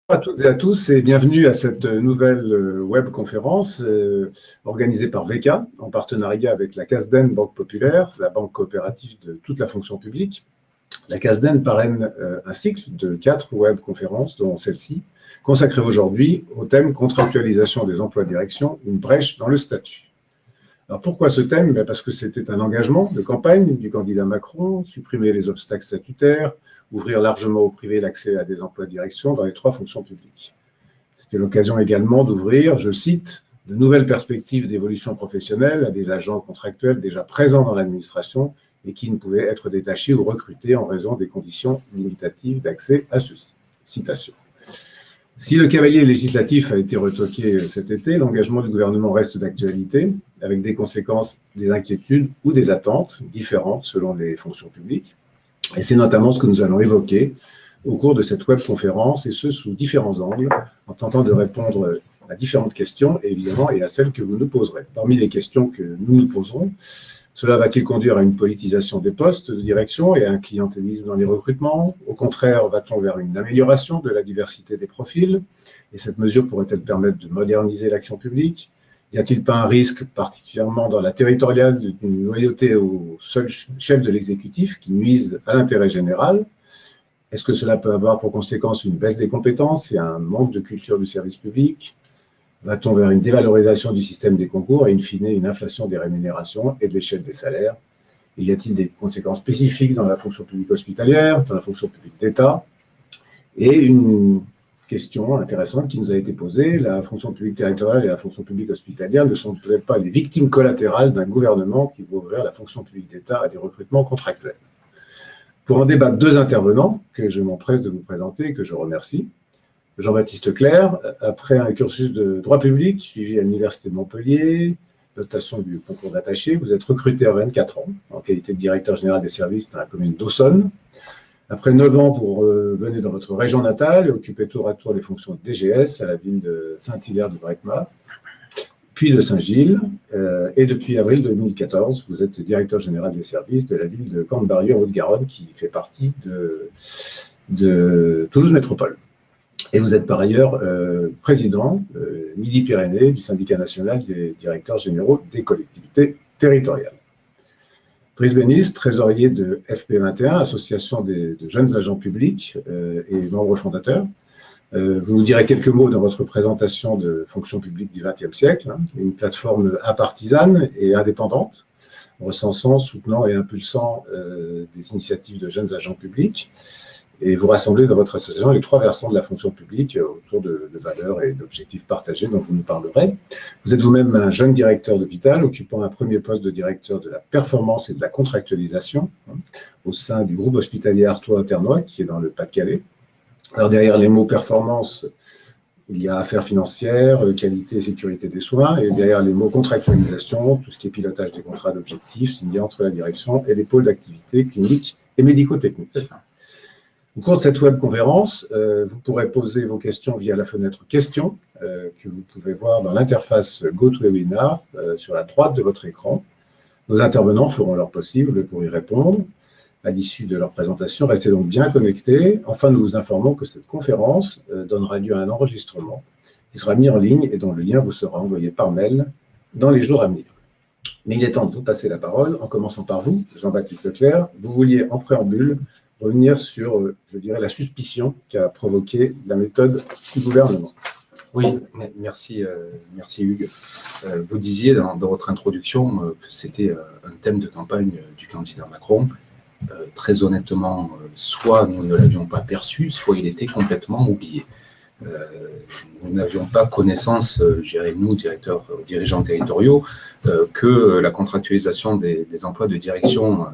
Bonjour à toutes et à tous et bienvenue à cette nouvelle webconférence organisée par VK en partenariat avec la CASDEN Banque Populaire, la banque coopérative de toute la fonction publique. La CASDEN parraine un cycle de 4 webconférences, dont celle-ci, consacrée aujourd'hui au thème « Contractualisation des emplois de direction, une brèche dans le statut ». Alors pourquoi ce thème? Parce que c'était un engagement de campagne du candidat Macron, supprimer les obstacles statutaires, ouvrir largement au privé l'accès à des emplois de direction dans les 3 fonctions publiques. C'était l'occasion également d'ouvrir, je cite, de nouvelles perspectives d'évolution professionnelle à des agents contractuels déjà présents dans l'administration et qui ne pouvaient être détachés ou recrutés en raison des conditions limitatives d'accès à ceux-ci. Citation. Si le cavalier législatif a été retoqué cet été, l'engagement du gouvernement reste d'actualité, avec des conséquences, des inquiétudes ou des attentes différentes selon les fonctions publiques. Et c'est notamment ce que nous allons évoquer au cours de cette webconférence, et ce sous différents angles, en tentant de répondre à différentes questions, évidemment, et à celles que vous nous poserez. Parmi les questions que nous nous poserons, cela va-t-il conduire à une politisation des postes de direction et à un clientélisme dans les recrutements? Au contraire, va-t-on vers une amélioration de la diversité des profils? Et cette mesure pourrait-elle permettre de moderniser l'action publique? Y a-t-il pas un risque, particulièrement dans la territoriale, d'une loyauté au seul chef de l'exécutif qui nuise à l'intérêt général? Est-ce que cela peut avoir pour conséquence une baisse des compétences et un manque de culture du service public? Va-t-on vers une dévalorisation du système des concours et, in fine, une inflation des rémunérations et de l'échelle des salaires? Et y a-t-il des conséquences spécifiques dans la fonction publique hospitalière, dans la fonction publique d'État? Et une question intéressante qui nous a été posée, la fonction publique territoriale et la fonction publique hospitalière ne sont peut-être pas les victimes collatérales d'un gouvernement qui va ouvrir la fonction publique d'État à des recrutements contractuels? Pour en débattre, 2 intervenants que je m'empresse de vous présenter et que je remercie. Jean-Baptiste Clerc, après un cursus de droit public suivi à l'Université de Montpellier, notation du concours d'attaché, vous êtes recruté à 24 ans en qualité de directeur général des services dans la commune d'Aussonne. Après 9 ans, vous revenez dans votre région natale et occupez tour à tour les fonctions de DGS à la ville de Saint-Hilaire-du-Brecma, puis de Saint-Gilles, et depuis avril 2014, vous êtes directeur général des services de la ville de Corne-Barrieux en Haute-Garonne, qui fait partie de Toulouse Métropole. Et vous êtes par ailleurs président Midi-Pyrénées du syndicat national des directeurs généraux des collectivités territoriales. Driss Bénisse, trésorier de FP21, association de jeunes agents publics et membre fondateur. Vous nous direz quelques mots dans votre présentation de fonction publique du XXe siècle, une plateforme apartisane et indépendante, recensant, soutenant et impulsant des initiatives de jeunes agents publics. Et vous rassemblez dans votre association les 3 versants de la fonction publique autour de valeurs et d'objectifs partagés dont vous nous parlerez. Vous êtes vous-même un jeune directeur d'hôpital occupant un premier poste de directeur de la performance et de la contractualisation au sein du groupe hospitalier Artois-Ternois qui est dans le Pas-de-Calais. Alors derrière les mots performance, il y a affaires financières, qualité et sécurité des soins, et derrière les mots contractualisation, tout ce qui est pilotage des contrats d'objectifs signés entre la direction et les pôles d'activité cliniques et médico-techniques. Au cours de cette webconférence, vous pourrez poser vos questions via la fenêtre questions que vous pouvez voir dans l'interface GoToWebinar sur la droite de votre écran. Nos intervenants feront leur possible pour y répondre. À l'issue de leur présentation, restez donc bien connectés. Enfin, nous vous informons que cette conférence donnera lieu à un enregistrement qui sera mis en ligne et dont le lien vous sera envoyé par mail dans les jours à venir. Mais il est temps de vous passer la parole, en commençant par vous, Jean-Baptiste Leclerc. Vous vouliez, en préambule, revenir sur, je dirais, la suspicion qu'a provoquée la méthode du gouvernement. Oui, merci Hugues. Vous disiez dans votre introduction que c'était un thème de campagne du candidat Macron. Très honnêtement, soit nous ne l'avions pas perçu, soit il était complètement oublié. Nous n'avions pas connaissance, nous, dirigeants territoriaux, que la contractualisation des emplois de direction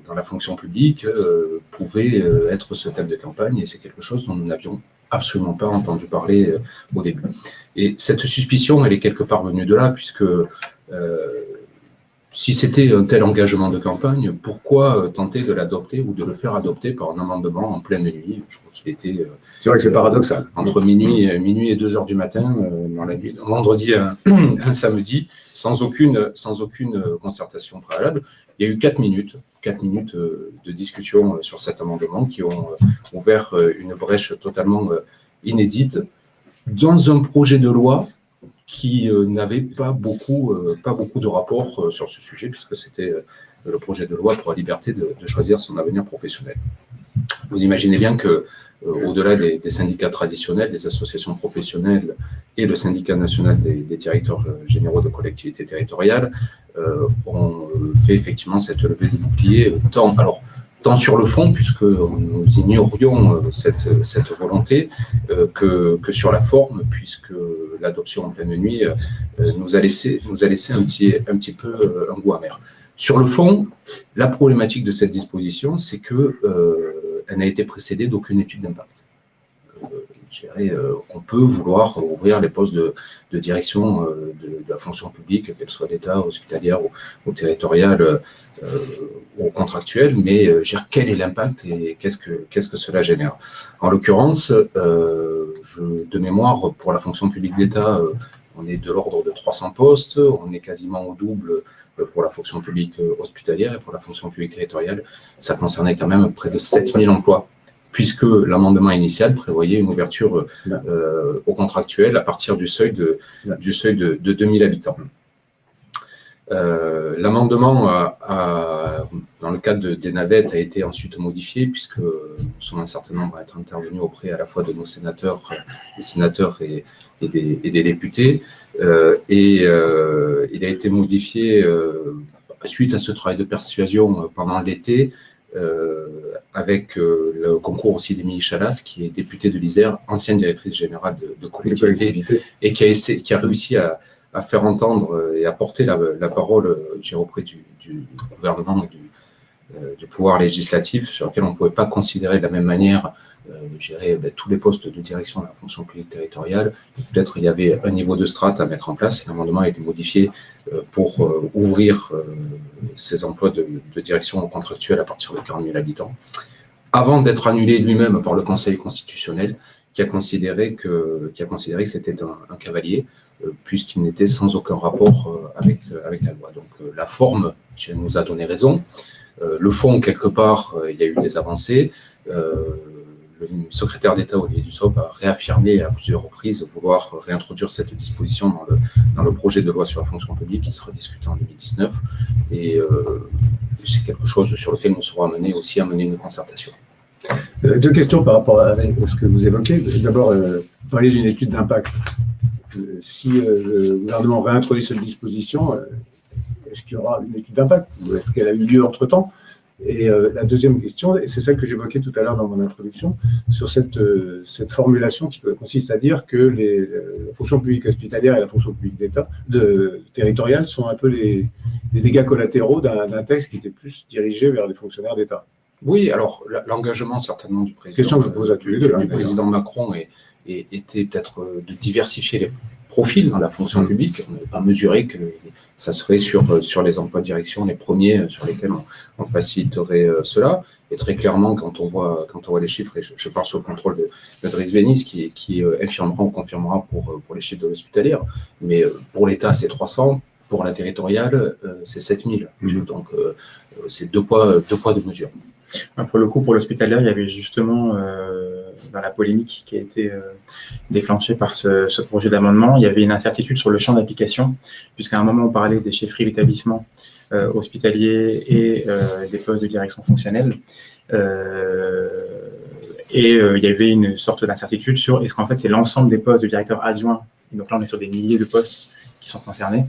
dans la fonction publique pouvait être ce thème de campagne, et c'est quelque chose dont nous n'avions absolument pas entendu parler au début. Et cette suspicion, elle est quelque part venue de là, puisque si c'était un tel engagement de campagne, pourquoi tenter de l'adopter ou de le faire adopter par un amendement en pleine nuit? Je crois qu'il était... C'est vrai que c'est paradoxal. Entre minuit et 2 heures du matin, dans la nuit, vendredi un samedi, sans aucune concertation préalable. Il y a eu 4 minutes de discussion sur cet amendement qui ont ouvert une brèche totalement inédite dans un projet de loi qui n'avait pas beaucoup de rapports sur ce sujet, puisque c'était le projet de loi pour la liberté de choisir son avenir professionnel. Vous imaginez bien que, au-delà des syndicats traditionnels, des associations professionnelles et le syndicat national des directeurs généraux de collectivités territoriales, on fait effectivement cette levée du bouclier, tant sur le fond, puisque nous ignorions cette volonté, que sur la forme, puisque l'adoption en pleine nuit nous a laissé un petit peu un goût amer. Sur le fond, la problématique de cette disposition, c'est qu'elle n'a été précédée d'aucune étude d'impact. On peut vouloir ouvrir les postes de direction de la fonction publique, qu'elle soit d'État, hospitalière ou territoriale, ou contractuelle, mais quel est l'impact et qu'est-ce que cela génère? En l'occurrence, de mémoire, pour la fonction publique d'État, on est de l'ordre de 300 postes, on est quasiment au double pour la fonction publique hospitalière, et pour la fonction publique territoriale, ça concernait quand même près de 7000 emplois, puisque l'amendement initial prévoyait une ouverture au contractuel à partir du seuil de 2000 habitants. L'amendement, dans le cadre des navettes, a été ensuite modifié, puisque nous sommes un certain nombre à être intervenus auprès à la fois de nos sénateurs, des sénateurs et des députés, et il a été modifié suite à ce travail de persuasion pendant l'été, avec le concours aussi d'Émilie Chalas, qui est députée de l'Isère, ancienne directrice générale de collectivité, et qui a réussi à faire entendre et à porter la parole auprès du gouvernement et du pouvoir législatif, sur lequel on ne pouvait pas considérer de la même manière tous les postes de direction de la fonction publique territoriale. Peut-être il y avait un niveau de strate à mettre en place, et l'amendement a été modifié pour ouvrir ces emplois de direction contractuelle à partir de 40 000 habitants, avant d'être annulé lui-même par le Conseil constitutionnel, qui a considéré que c'était un cavalier, puisqu'il n'était sans aucun rapport avec la loi. Donc la forme nous a donné raison. Le fond, quelque part, il y a eu des avancées. Le secrétaire d'État Olivier Dussopt a réaffirmé à plusieurs reprises vouloir réintroduire cette disposition dans le projet de loi sur la fonction publique qui sera discuté en 2019. Et c'est quelque chose sur lequel nous serons amenés aussi à mener une concertation. Deux questions par rapport à ce que vous évoquez. D'abord, parler d'une étude d'impact. Si le gouvernement réintroduit cette disposition, est-ce qu'il y aura une étude d'impact ou est-ce qu'elle a eu lieu entre-temps? Et la deuxième question, et c'est celle que j'évoquais tout à l'heure dans mon introduction, sur cette formulation qui consiste à dire que la fonction publique hospitalière et la fonction publique d'État territoriale sont un peu les dégâts collatéraux d'un texte qui était plus dirigé vers les fonctionnaires d'État. Oui, alors l'engagement certainement du président, question que je pose à tous les deux, du président Macron était peut-être de diversifier les profils dans la fonction publique. On n'avait pas mesuré que ça serait sur les emplois de direction les premiers sur lesquels on faciliterait cela. Et très clairement, quand on voit les chiffres, et je parle sous le contrôle de Driss Bénis, qui infirmera ou confirmera pour les chiffres de l'hospitalière, mais pour l'État, c'est 300, pour la territoriale, c'est 7000. Donc, c'est deux poids, deux mesures. Pour le coup, pour l'hospitalière, il y avait justement, dans la polémique qui a été déclenchée par ce projet d'amendement, il y avait une incertitude sur le champ d'application, puisqu'à un moment, on parlait des chefferies d'établissement hospitaliers et des postes de direction fonctionnelle. Et il y avait une sorte d'incertitude sur est-ce qu'en fait, c'est l'ensemble des postes de directeur adjoint. Et donc là, on est sur des milliers de postes qui sont concernés.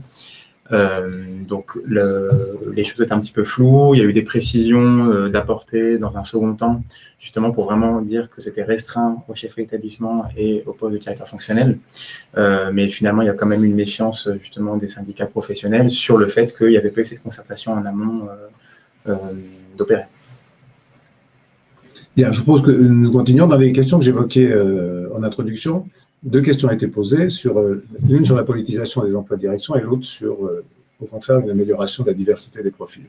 Donc les choses étaient un petit peu floues, il y a eu des précisions d'apporter dans un second temps, justement pour vraiment dire que c'était restreint au chef d'établissement et au poste de directeur fonctionnel, mais finalement il y a quand même une méfiance justement des syndicats professionnels sur le fait qu'il n'y avait pas eu cette concertation en amont d'opérer. Bien, je propose que nous continuions dans les questions que j'évoquais en introduction. Deux questions ont été posées, l'une sur la politisation des emplois de direction et l'autre sur, au contraire, une amélioration de la diversité des profils.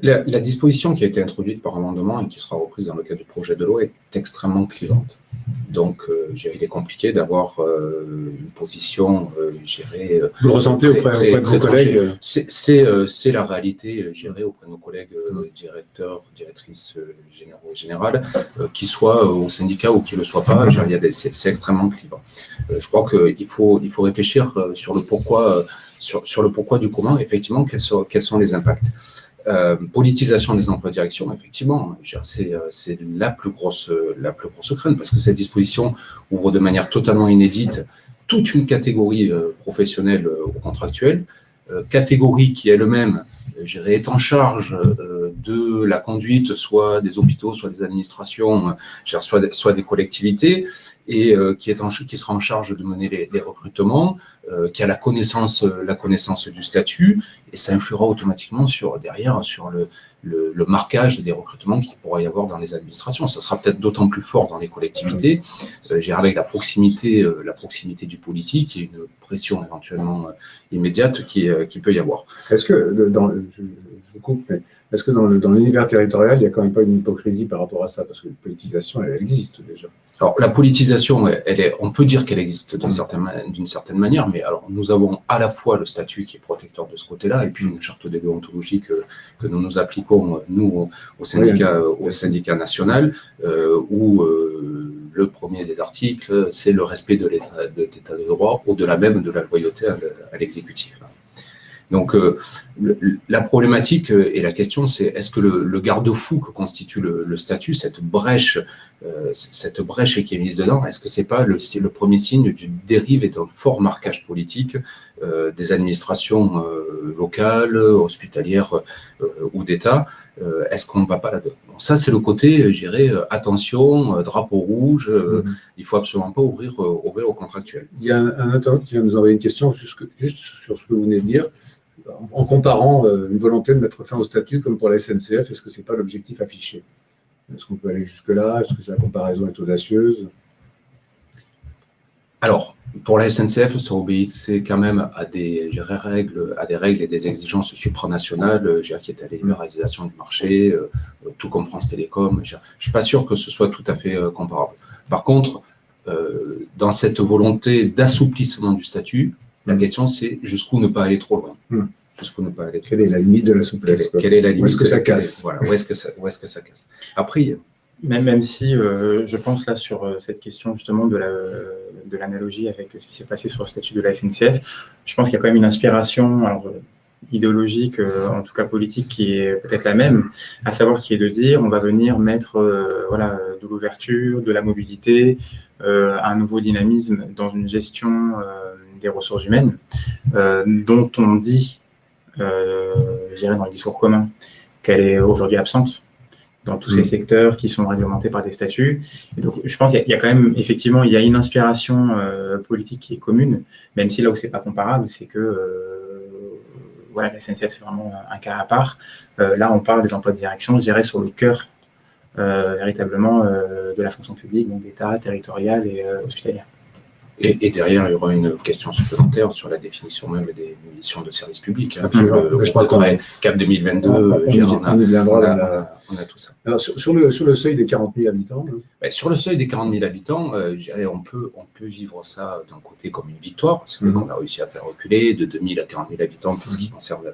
La disposition qui a été introduite par amendement et qui sera reprise dans le cadre du projet de loi est extrêmement clivante. Donc, il est compliqué d'avoir une position, vous le ressentez auprès de vos collègues? C'est la réalité, auprès de nos collègues directeurs, directrices générales, qu'ils soient au syndicat ou qu'ils ne le soient pas. C'est extrêmement clivant. Je crois qu'il faut réfléchir sur le pourquoi, sur le pourquoi du comment, effectivement, quels sont les impacts. Politisation des emplois de direction, effectivement, c'est la plus grosse crainte, parce que cette disposition ouvre de manière totalement inédite toute une catégorie professionnelle ou contractuelle, catégorie qui elle-même, est en charge de la conduite, soit des hôpitaux, soit des administrations, soit des collectivités, et qui sera en charge de mener les recrutements, qui a la connaissance du statut, et ça influera automatiquement derrière sur le marquage des recrutements qu'il pourra y avoir dans les administrations. Ça sera peut-être d'autant plus fort dans les collectivités, avec la proximité du politique et une pression éventuellement immédiate qui peut y avoir. Est-ce que, je coupe, mais est-ce que dans l'univers territorial, il n'y a quand même pas une hypocrisie par rapport à ça? Parce que la politisation, elle existe déjà. Alors, la politisation, on peut dire qu'elle existe d'une certaine manière, mais alors nous avons à la fois le statut qui est protecteur de ce côté-là, et puis une charte de déontologie que nous appliquons, nous, au syndicat national, où le premier des articles, c'est le respect de l'état de droit, au-delà même de la loyauté à l'exécutif. Donc, la problématique et la question, c'est est-ce que le garde-fou que constitue le statut, cette brèche qui est mise dedans, est-ce que c'est pas le premier signe d'une dérive et d'un fort marquage politique des administrations locales, hospitalières ou d'État? Est-ce qu'on ne va pas là-dedans? Donc ça, c'est le côté, attention, drapeau rouge, il ne faut absolument pas ouvrir au contractuel. Il y a un internaute qui vient nous envoyer une question juste sur ce que vous venez de dire. En comparant une volonté de mettre fin au statut comme pour la SNCF, est-ce que ce n'est pas l'objectif affiché? Est-ce qu'on peut aller jusque-là? Est-ce que la comparaison est audacieuse? Alors, pour la SNCF, ça obéissait quand même à des règles et des exigences supranationales, qui est à la libéralisation du marché, tout comme France Télécom. Je ne suis pas sûr que ce soit tout à fait comparable. Par contre, dans cette volonté d'assouplissement du statut, la question, c'est jusqu'où ne pas aller trop loin. Jusqu'où ne pas aller trop loin. Quelle est la limite de la souplesse? Quelle est la limite? Où est-ce que ça casse? Voilà, où est-ce que ça casse? Après, même si je pense là sur cette question justement de l'analogie avec ce qui s'est passé sur le statut de la SNCF, je pense qu'il y a quand même une inspiration idéologique, en tout cas politique, qui est peut-être la même, à savoir qui est de dire on va venir mettre de l'ouverture, de la mobilité, un nouveau dynamisme dans une gestion des ressources humaines, dont on dit, je dirais dans le discours commun, qu'elle est aujourd'hui absente dans tous ces secteurs qui sont réglementés par des statuts. Et donc, je pense qu'il y a quand même, effectivement, il y a une inspiration politique qui est commune, même si là où c'est pas comparable, c'est que la SNCF, c'est vraiment un cas à part. Là, on parle des emplois de direction, je dirais, sur le cœur véritablement de la fonction publique, donc d'État, territoriale et hospitalière. Et derrière, il y aura une question supplémentaire sur la définition même des missions de service public. Je crois qu'on a CAP 2022, on a tout ça. Alors, sur le seuil des 40 000 habitants sur le seuil des 40 000 habitants, on peut vivre ça d'un côté comme une victoire, parce qu'on a réussi à faire reculer de 2 000 à 40 000 habitants pour ce qui concerne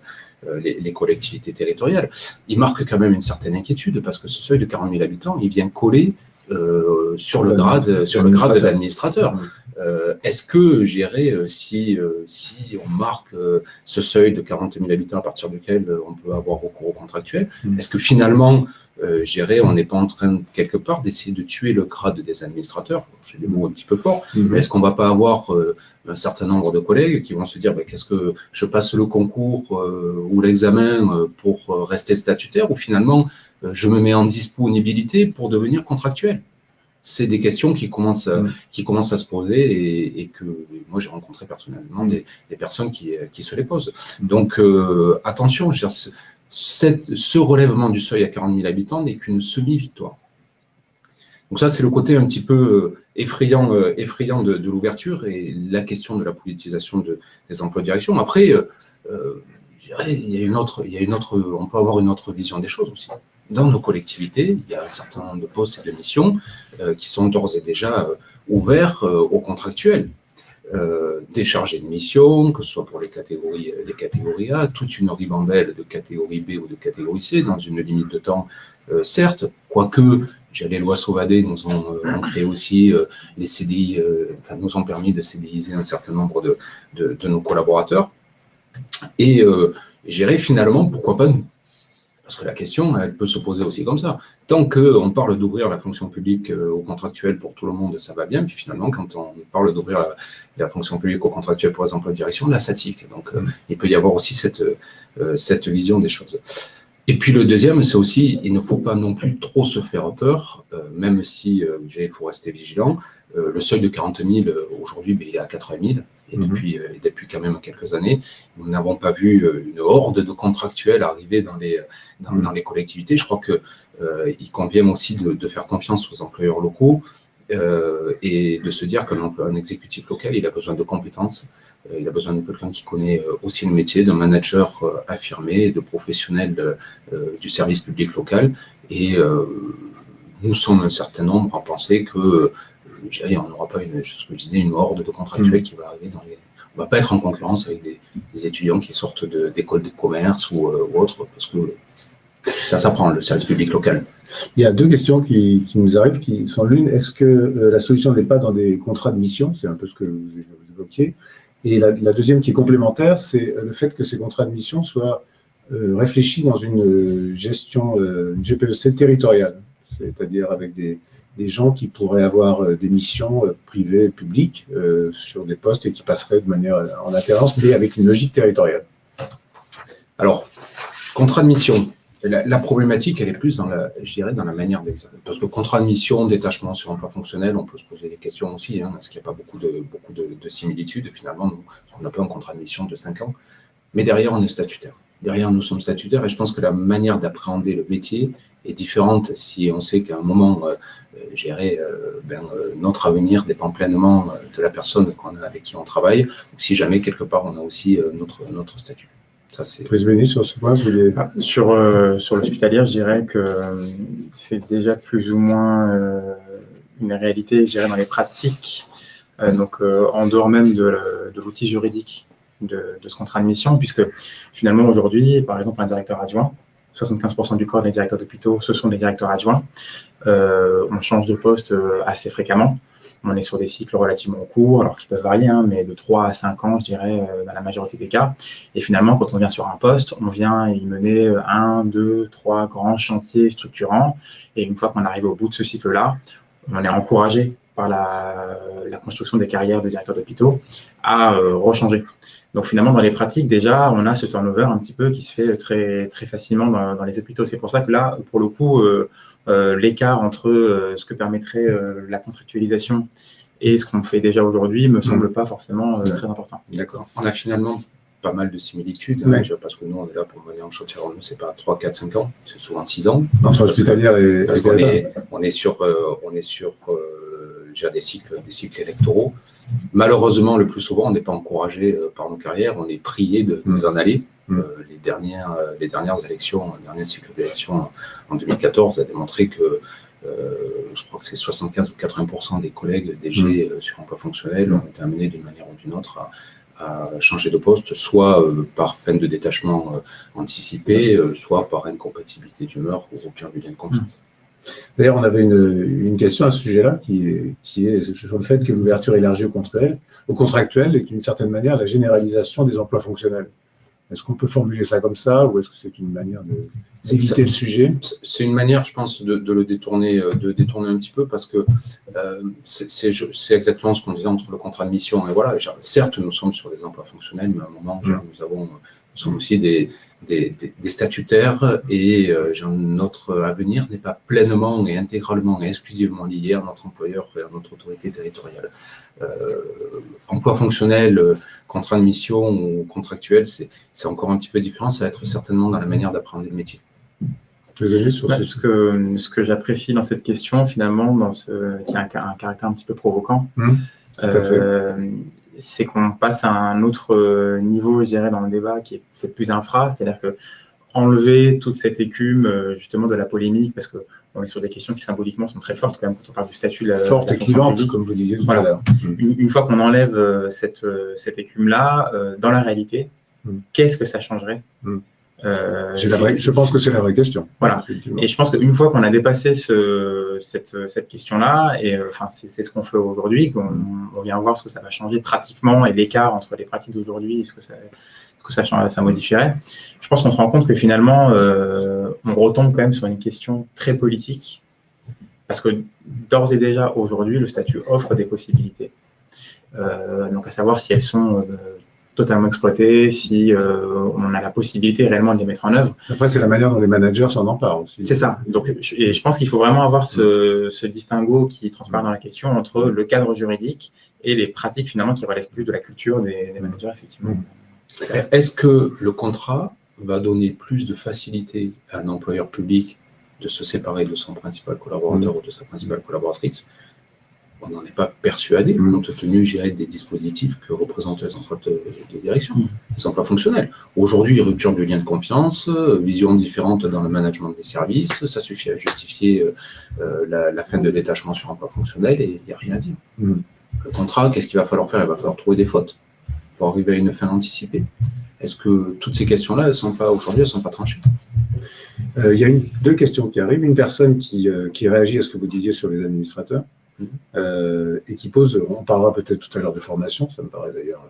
les collectivités territoriales. Il marque quand même une certaine inquiétude, parce que ce seuil de 40 000 habitants, il vient coller sur le grade de l'administrateur. Est-ce que, si on marque ce seuil de 40 000 habitants à partir duquel on peut avoir recours au contractuel, est-ce que finalement, on n'est pas en train, quelque part, d'essayer de tuer le grade des administrateurs? J'ai des mots un petit peu forts, mais est-ce qu'on ne va pas avoir un certain nombre de collègues qui vont se dire qu'est-ce que je passe le concours ou l'examen pour rester statutaire, ou finalement je me mets en disponibilité pour devenir contractuel? C'est des questions qui commencent à se poser et que moi j'ai rencontré personnellement des personnes qui se les posent. Donc attention, ce relèvement du seuil à 40 000 habitants n'est qu'une semi-victoire. Donc ça, c'est le côté un petit peu effrayant de l'ouverture et la question de la politisation des emplois de direction. Après, on peut avoir une autre vision des choses aussi. Dans nos collectivités, il y a un certain nombre de postes et de missions qui sont d'ores et déjà ouvert aux contractuels. Des chargés de mission, que ce soit pour les catégories A, toute une ribambelle de catégorie B ou de catégorie C, dans une limite de temps, certes, quoique les lois Sauvadet nous ont créé aussi les CDI, nous ont permis de CDIser un certain nombre de nos collaborateurs. Et gérer finalement, pourquoi pas nous? Parce que la question, elle peut se poser aussi comme ça. Tant qu'on parle d'ouvrir la fonction publique aux contractuels pour tout le monde, ça va bien. Puis finalement, quand on parle d'ouvrir la fonction publique aux contractuels pour les emplois de direction, là, ça tique. Donc, il peut y avoir aussi cette vision des choses. Et puis le deuxième, c'est aussi, il ne faut pas non plus trop se faire peur, même si il faut rester vigilant. Le seuil de 40 000, aujourd'hui, il est à 80 000. Et depuis quand même quelques années, nous n'avons pas vu une horde de contractuels arriver dans les collectivités. Je crois qu'il convient aussi de faire confiance aux employeurs locaux et de se dire qu'un exécutif local, il a besoin de compétences, il a besoin de quelqu'un qui connaît aussi le métier, d'un manager affirmé, de professionnels du service public local. Et nous sommes un certain nombre à penser que on n'aura pas une horde de contractuels qui va arriver dans les. On ne va pas être en concurrence avec des étudiants qui sortent d'écoles de commerce ou autres, parce que ça s'apprend, le service public local. Il y a deux questions qui nous arrivent, qui sont l'une, est-ce que la solution n'est pas dans des contrats de mission? C'est un peu ce que vous évoquiez. Et la deuxième qui est complémentaire, c'est le fait que ces contrats de mission soient réfléchis dans une gestion, une GPEC territoriale, c'est-à-dire avec des gens qui pourraient avoir des missions privées, publiques, sur des postes et qui passeraient de manière en alternance, mais avec une logique territoriale. Alors, contrat de mission, la problématique, elle est plus dans la manière d'exercer. Parce que contrat de mission, détachement sur emploi fonctionnel, on peut se poser des questions aussi, est-ce qu'il n'y a pas beaucoup de similitudes? Finalement, nous, on n'a pas un contrat de mission de 5 ans, mais derrière, on est statutaire. Derrière, nous sommes statutaires et je pense que la manière d'appréhender le métier est différente si on sait qu'à un moment, notre avenir dépend pleinement de la personne avec qui on travaille, ou si jamais, quelque part, on a aussi notre statut. Ça, c'est... Sur ce point, sur l'hospitalière, je dirais que c'est déjà plus ou moins une réalité, je dirais, dans les pratiques, en dehors même de l'outil juridique de ce contrat de mission, puisque finalement, aujourd'hui, par exemple, un directeur adjoint, 75% du corps des directeurs d'hôpitaux, ce sont des directeurs adjoints. On change de poste assez fréquemment. On est sur des cycles relativement courts, alors qu'ils peuvent varier, mais de 3 à 5 ans, je dirais, dans la majorité des cas. Et finalement, quand on vient sur un poste, on vient y mener 1, 2, 3 grands chantiers structurants. Et une fois qu'on arrive au bout de ce cycle-là, on est encouragé par la construction des carrières de directeurs d'hôpitaux à rechanger. Donc finalement, dans les pratiques, déjà, on a ce turnover un petit peu qui se fait très, très facilement dans les hôpitaux. C'est pour ça que là, pour le coup, l'écart entre ce que permettrait la contractualisation et ce qu'on fait déjà aujourd'hui me semble pas forcément très important. D'accord. On a finalement pas mal de similitudes, parce que nous, on est là pour mener en chantier. Alors, nous, c'est pas 3, 4, 5 ans, c'est souvent 6 ans. Entre l'hospitalière et parce qu'on est sur des cycles électoraux. Malheureusement, le plus souvent, on n'est pas encouragé par nos carrières, on est prié de nous en aller. Les dernières élections, le dernier cycle d'élection en 2014 a démontré que je crois que c'est 75 ou 80% des collègues DG sur emploi fonctionnel ont été amenés d'une manière ou d'une autre à changer de poste, soit par fin de détachement anticipé, soit par incompatibilité d'humeur ou rupture du lien de confiance. D'ailleurs, on avait une question à ce sujet-là qui est sur le fait que l'ouverture élargie au contractuel est d'une certaine manière la généralisation des emplois fonctionnels. Est-ce qu'on peut formuler ça comme ça ou est-ce que c'est une manière d'éviter le sujet? C'est une manière, je pense, de le détourner, un petit peu parce que c'est exactement ce qu'on disait entre le contrat de mission et voilà. Certes, nous sommes sur des emplois fonctionnels, mais à un moment, nous sommes aussi des statutaires et notre avenir n'est pas pleinement et intégralement et exclusivement lié à notre employeur et à notre autorité territoriale. Emploi fonctionnel, contrat de mission ou contractuel, c'est encore un petit peu différent, ça va être certainement dans la manière d'apprendre le métier. Ce que j'apprécie dans cette question, finalement, qui a un caractère un petit peu provoquant, c'est qu'on passe à un autre niveau, je dirais, dans le débat qui est peut-être plus infra, c'est-à-dire que enlever toute cette écume justement de la polémique, parce que on est sur des questions qui symboliquement sont très fortes quand même quand on parle du statut de la Forte et fonction clivante, publique. comme vous disiez tout Voilà. à l'heure. Une fois qu'on enlève cette écume-là, dans la réalité, qu'est-ce que ça changerait? Je pense que c'est la vraie question. Voilà. Et je pense qu'une fois qu'on a dépassé cette question-là, et c'est ce qu'on fait aujourd'hui, qu'on vient voir ce que ça va changer pratiquement et l'écart entre les pratiques d'aujourd'hui et ce que ça modifierait, je pense qu'on se rend compte que finalement, on retombe quand même sur une question très politique, parce que d'ores et déjà aujourd'hui, le statut offre des possibilités. Donc à savoir si elles sont totalement exploitées, si on a la possibilité réellement de les mettre en œuvre. Après, c'est la manière dont les managers s'en emparent aussi. C'est ça. Donc, et je pense qu'il faut vraiment avoir ce distinguo qui transparaît dans la question entre le cadre juridique et les pratiques finalement qui relèvent plus de la culture des managers, effectivement. Est-ce que le contrat va donner plus de facilité à un employeur public de se séparer de son principal collaborateur ou de sa principale collaboratrice? On n'en est pas persuadé, compte tenu des dispositifs que représentent les emplois de direction, les emplois fonctionnels. Aujourd'hui, rupture du lien de confiance, vision différente dans le management des services, ça suffit à justifier la fin de détachement sur emploi fonctionnel et il n'y a rien à dire. Le contrat, qu'est-ce qu'il va falloir faire? Il va falloir trouver des fautes pour arriver à une fin anticipée. Est-ce que toutes ces questions-là, aujourd'hui, elles ne sont pas tranchées? Il y a deux questions qui arrivent. Une personne qui réagit à ce que vous disiez sur les administrateurs. Et qui pose, on parlera peut-être tout à l'heure de formation, ça me paraît d'ailleurs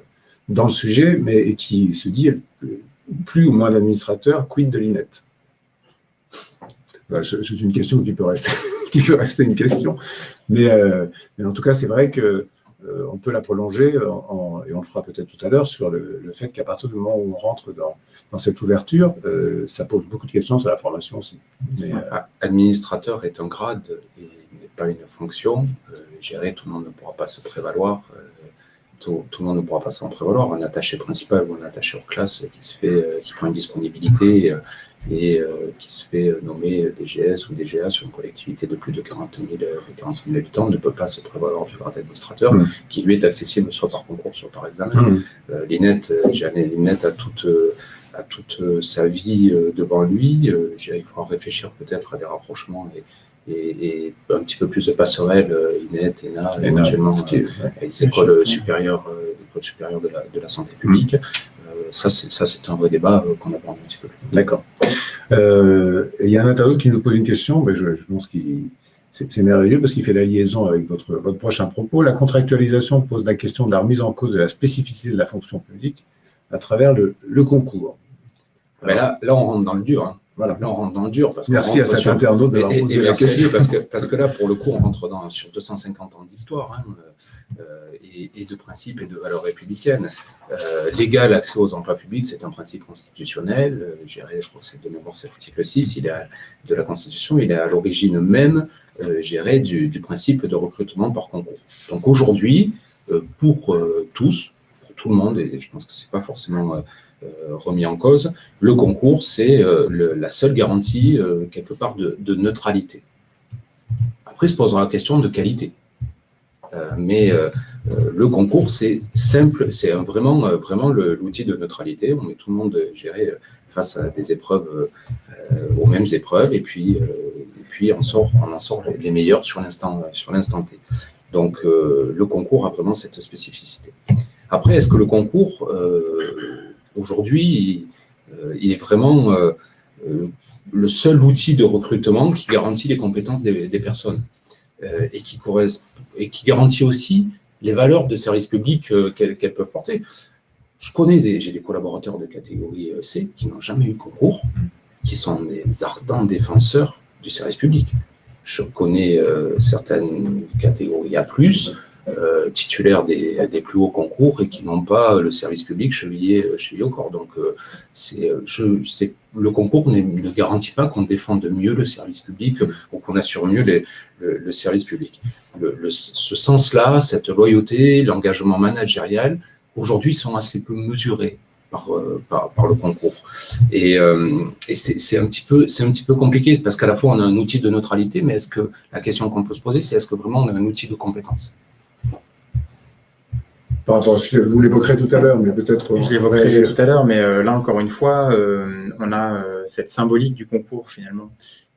dans le sujet, et qui se dit plus ou moins d'administrateurs, quid de l'INET? C'est une question qui peut rester une question, mais en tout cas c'est vrai que on peut la prolonger et on le fera peut-être tout à l'heure sur le fait qu'à partir du moment où on rentre dans cette ouverture, ça pose beaucoup de questions sur la formation aussi. Mais, administrateur est un grade et n'est pas une fonction. Tout le monde ne pourra pas se prévaloir. Tout le monde ne pourra pas s'en prévaloir. Un attaché principal ou un attaché hors classe qui prend une disponibilité et qui se fait nommer DGS ou DGA sur une collectivité de plus de 40 000 habitants ne peut pas se prévaloir du grade d'administrateur qui lui est accessible soit par concours, soit par examen. L'INET a toute sa vie devant lui. Il faudra réfléchir peut-être à des rapprochements et un petit peu plus de passerelles, INET, ENA, éventuellement les écoles supérieures de la santé publique. Ça, c'est un vrai débat qu'on aborde un petit peu plus. D'accord. Il y a un internaute qui nous pose une question, mais je pense que c'est merveilleux parce qu'il fait la liaison avec votre prochain propos. La contractualisation pose la question de la remise en cause de la spécificité de la fonction publique à travers le concours. Mais là, on rentre dans le dur. Hein. Voilà. Là, on rentre dans le dur. Merci à cet internaute d'avoir posé la question. Parce que là, pour le coup, on rentre sur 250 ans d'histoire et de principes et de valeurs républicaines. L'égal accès aux emplois publics, c'est un principe constitutionnel. Je crois que c'est de mémoire, c'est l'article 6 de la Constitution. Il est à l'origine même du principe de recrutement par concours. Donc aujourd'hui, pour tout le monde, et je pense que ce n'est pas forcément remis en cause, le concours, c'est la seule garantie, quelque part, de neutralité. Après, se posera la question de qualité. Mais le concours, c'est simple, c'est vraiment l'outil de neutralité. On met tout le monde face à des épreuves, aux mêmes épreuves, et puis on en sort les meilleurs sur l'instant T. Donc, le concours a vraiment cette spécificité. Après, est-ce que le concours, aujourd'hui, il est vraiment le seul outil de recrutement qui garantit les compétences des personnes et qui garantit aussi les valeurs de service public qu'elles peuvent porter? J'ai des collaborateurs de catégorie C qui n'ont jamais eu concours, qui sont des ardents défenseurs du service public. Je connais certaines catégories A+, titulaires des plus hauts concours et qui n'ont pas le service public chevillé au corps. Donc, le concours ne garantit pas qu'on défende mieux le service public ou qu'on assure mieux le service public. Ce sens-là, cette loyauté, l'engagement managérial, aujourd'hui, sont assez peu mesurés par le concours. Et c'est un petit peu compliqué parce qu'à la fois, on a un outil de neutralité, mais la question qu'on peut se poser, c'est est-ce que vraiment on a un outil de compétence? Vous l'évoquerez tout à l'heure, mais peut-être... Je l'évoquerai tout à l'heure, mais là, encore une fois, on a cette symbolique du concours, finalement,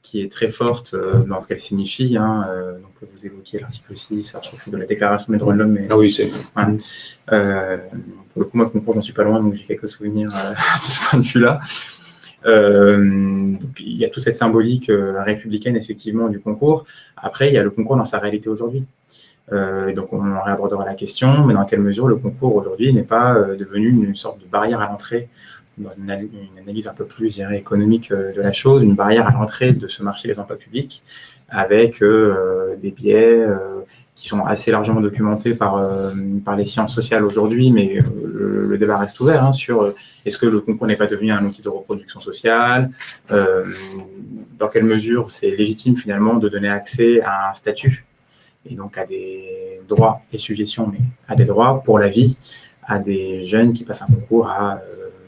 qui est très forte dans ce qu'elle signifie. Hein, donc vous évoquiez l'article 6, je crois que c'est de la Déclaration des droits de l'homme. Mais, ah oui, c'est. Voilà. Pour le coup, moi, le concours, j'en suis pas loin, donc j'ai quelques souvenirs de ce point de vue-là. Donc, il y a toute cette symbolique républicaine, effectivement, du concours. Après, il y a le concours dans sa réalité aujourd'hui. Donc, on réabordera la question, mais dans quelle mesure le concours aujourd'hui n'est pas devenu une sorte de barrière à l'entrée dans une analyse un peu plus, je dirais, économique de la chose, une barrière à l'entrée de ce marché des emplois publics, avec des biais qui sont assez largement documentés par les sciences sociales aujourd'hui, mais le débat reste ouvert sur est-ce que le concours n'est pas devenu un outil de reproduction sociale, dans quelle mesure c'est légitime finalement de donner accès à un statut, et donc à des droits et suggestions, mais à des droits pour la vie, à des jeunes qui passent un concours à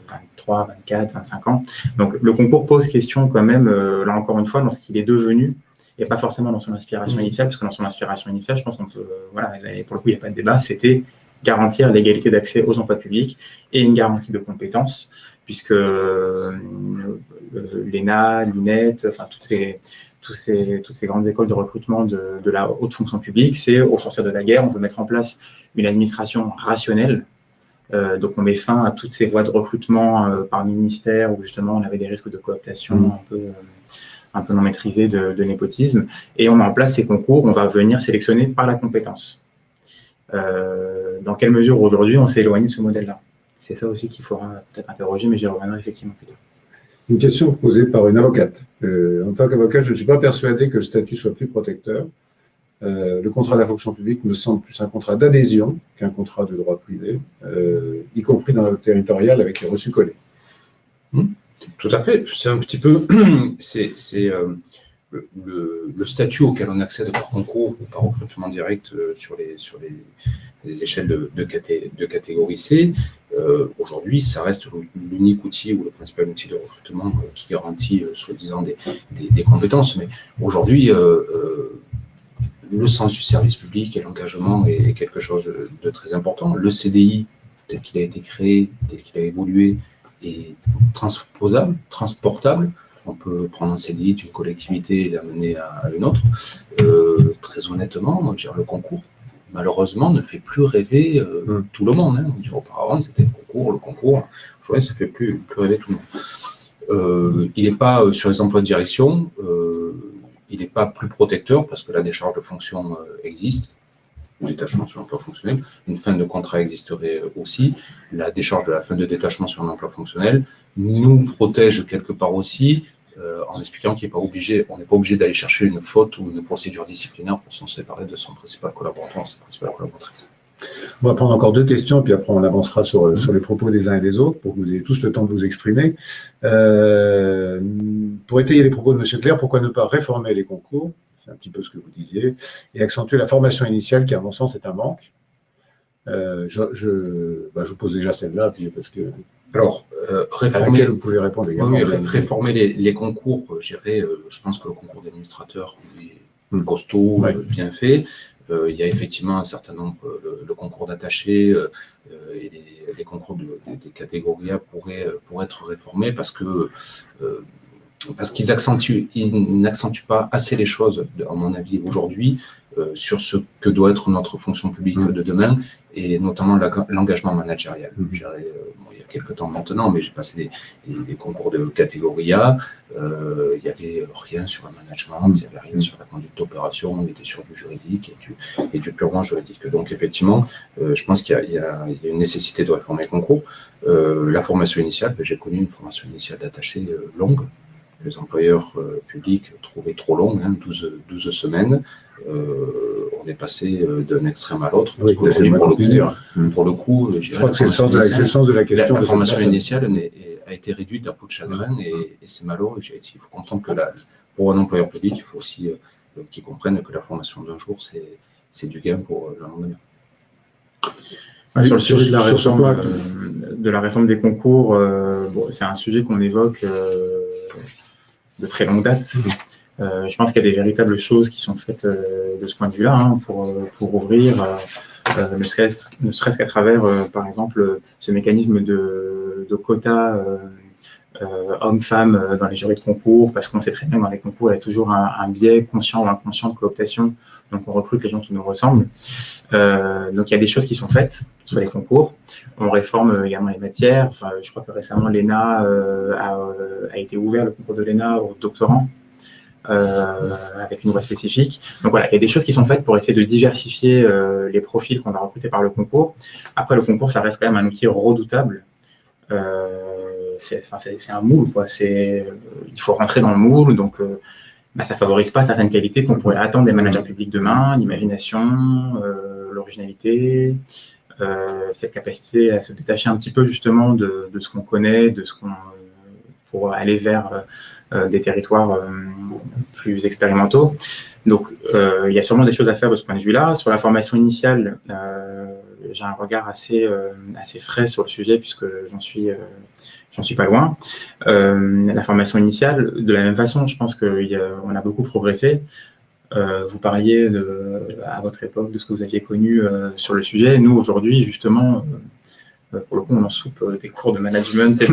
23, 24, 25 ans. Donc le concours pose question quand même, là encore une fois, dans ce qu'il est devenu, et pas forcément dans son inspiration initiale, parce que dans son inspiration initiale, je pense qu'on peut, voilà, pour le coup, il n'y a pas de débat, c'était garantir l'égalité d'accès aux emplois publics et une garantie de compétences, puisque l'ENA, l'INET, enfin toutes ces grandes écoles de recrutement de la haute fonction publique, c'est au sortir de la guerre, on veut mettre en place une administration rationnelle. Donc on met fin à toutes ces voies de recrutement par ministère où justement on avait des risques de cooptation un peu non maîtrisés de népotisme, et on met en place ces concours, on va venir sélectionner par la compétence. Dans quelle mesure aujourd'hui on s'est éloigné de ce modèle-là? C'est ça aussi qu'il faudra peut-être interroger, mais j'y reviendrai effectivement plus tard. Une question posée par une avocate. En tant qu'avocate, je ne suis pas persuadé que le statut soit plus protecteur. Le contrat de la fonction publique me semble plus un contrat d'adhésion qu'un contrat de droit privé, y compris dans le territorial avec les reçus collés. Tout à fait. C'est un petit peu le statut auquel on accède par concours ou par recrutement direct sur les échelles de catégorie C. Aujourd'hui, ça reste l'unique outil ou le principal outil de recrutement qui garantit soi-disant des compétences. Mais aujourd'hui, le sens du service public et l'engagement est quelque chose de très important. Le CDI, tel qu'il a été créé, tel qu'il a évolué, est transposable, transportable. On peut prendre un CDI d'une collectivité et l'amener à une autre. Très honnêtement, le concours, malheureusement, ne fait plus rêver tout le monde. Auparavant, c'était le concours. Aujourd'hui, ça ne fait plus rêver tout le monde. Il n'est pas sur les emplois de direction, il n'est pas plus protecteur parce que la décharge de fonction existe. Le détachement sur l'emploi fonctionnel, une fin de contrat existerait aussi. La décharge de la fin de détachement sur un emploi fonctionnel nous protège quelque part aussi, en expliquant qu'on n'est pas obligé d'aller chercher une faute ou une procédure disciplinaire pour s'en séparer de son principal collaborateur, sa principale collaboratrice. On va prendre encore 2 questions, puis après on avancera sur les propos des uns et des autres pour que vous ayez tous le temps de vous exprimer. Pour étayer les propos de M. Clerc, pourquoi ne pas réformer les concours? C'est un petit peu ce que vous disiez, et accentuer la formation initiale qui, à mon sens, est un manque. Je vous pose déjà celle-là, puis parce que. Alors, réformer. À laquelle vous pouvez répondre également. Oui, réformer les concours, je pense que le concours d'administrateur est costaud, bien fait. Il y a effectivement un certain nombre, le concours d'attaché et les concours des catégories A pourraient être réformés parce qu'ils n'accentuent pas assez les choses, à mon avis, aujourd'hui, sur ce que doit être notre fonction publique de demain, et notamment l'engagement managérial. Il y a quelques temps maintenant, mais j'ai passé des concours de catégorie A, il n'y avait rien sur le management, il n'y avait rien sur la conduite d'opération, on était sur du juridique et du purement juridique. Donc effectivement, je pense qu'il y a une nécessité de réformer les concours. La formation initiale, j'ai connu une formation initiale d'attaché longue, les employeurs publics trouvaient trop long, 12 semaines. On est passé d'un extrême à l'autre. Oui, pour le coup, je crois que c'est le sens de la question. La formation initiale a été réduite à peau de chagrin et c'est malheureux. Il faut comprendre que pour un employeur public, il faut aussi qu'ils comprennent que la formation d'un jour, c'est du gain pour le lendemain. Sur le sujet de la réforme des concours, c'est un sujet qu'on évoque de très longue date. Je pense qu'il y a des véritables choses qui sont faites de ce point de vue-là pour ouvrir, ne serait-ce qu'à travers, par exemple, ce mécanisme de quotas hommes-femmes dans les jurys de concours, parce qu'on sait très bien que dans les concours, il y a toujours un biais conscient ou inconscient de cooptation, donc on recrute les gens qui nous ressemblent. Donc il y a des choses qui sont faites sur les concours. On réforme également les matières. Enfin, je crois que récemment l'ENA a été ouvert, le concours de l'ENA aux doctorants, avec une voie spécifique. Donc voilà, il y a des choses qui sont faites pour essayer de diversifier les profils qu'on va recruter par le concours. Après, le concours, ça reste quand même un outil redoutable. C'est un moule, quoi. Il faut rentrer dans le moule, donc ça favorise pas certaines qualités qu'on pourrait attendre des managers publics demain, l'imagination, l'originalité, cette capacité à se détacher un petit peu justement de ce qu'on connaît, pour aller vers des territoires plus expérimentaux. Donc, il y a sûrement des choses à faire de ce point de vue-là. Sur la formation initiale, j'ai un regard assez frais sur le sujet puisque j'en suis pas loin. La formation initiale, de la même façon, je pense qu'on a beaucoup progressé. Vous parliez à votre époque de ce que vous aviez connu sur le sujet. Nous, aujourd'hui, justement, pour le coup, on en soupe des cours de management et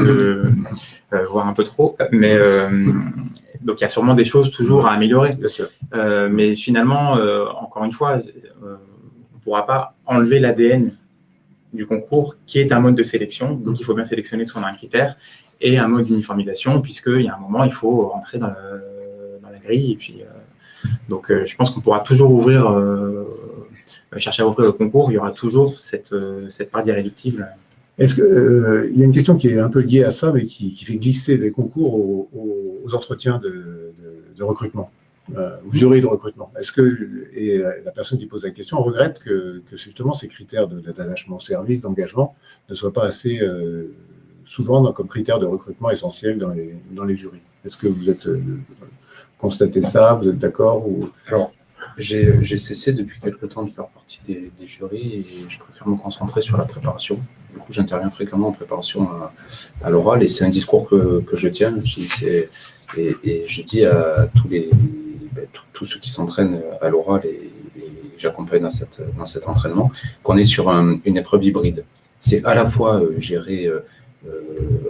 voire un peu trop. Mais donc, il y a sûrement des choses toujours à améliorer. Bien sûr. Mais finalement, encore une fois, on ne pourra pas enlever l'ADN du concours, qui est un mode de sélection. Donc, il faut bien sélectionner selon un critère et un mode d'uniformisation, puisqu'il y a un moment, il faut rentrer dans la grille. Et puis, donc, je pense qu'on pourra toujours chercher à ouvrir le concours. Il y aura toujours cette part d'irréductible. Est-ce que il y a une question qui est un peu liée à ça, mais qui fait glisser les concours aux entretiens de recrutement, au jury de recrutement. Et la personne qui pose la question regrette que justement ces critères d'attachement au service, d'engagement, ne soient pas assez souvent comme critères de recrutement essentiels dans les jurys. Est-ce que vous êtes constatez ça, vous êtes d'accord ou... Alors, j'ai cessé depuis quelque temps de faire partie des jurys et je préfère me concentrer sur la préparation. Du coup, j'interviens fréquemment en préparation à l'oral et c'est un discours que je tiens. Et je dis à tous ceux qui s'entraînent à l'oral et j'accompagne dans cet entraînement qu'on est sur une épreuve hybride. C'est à la fois gérer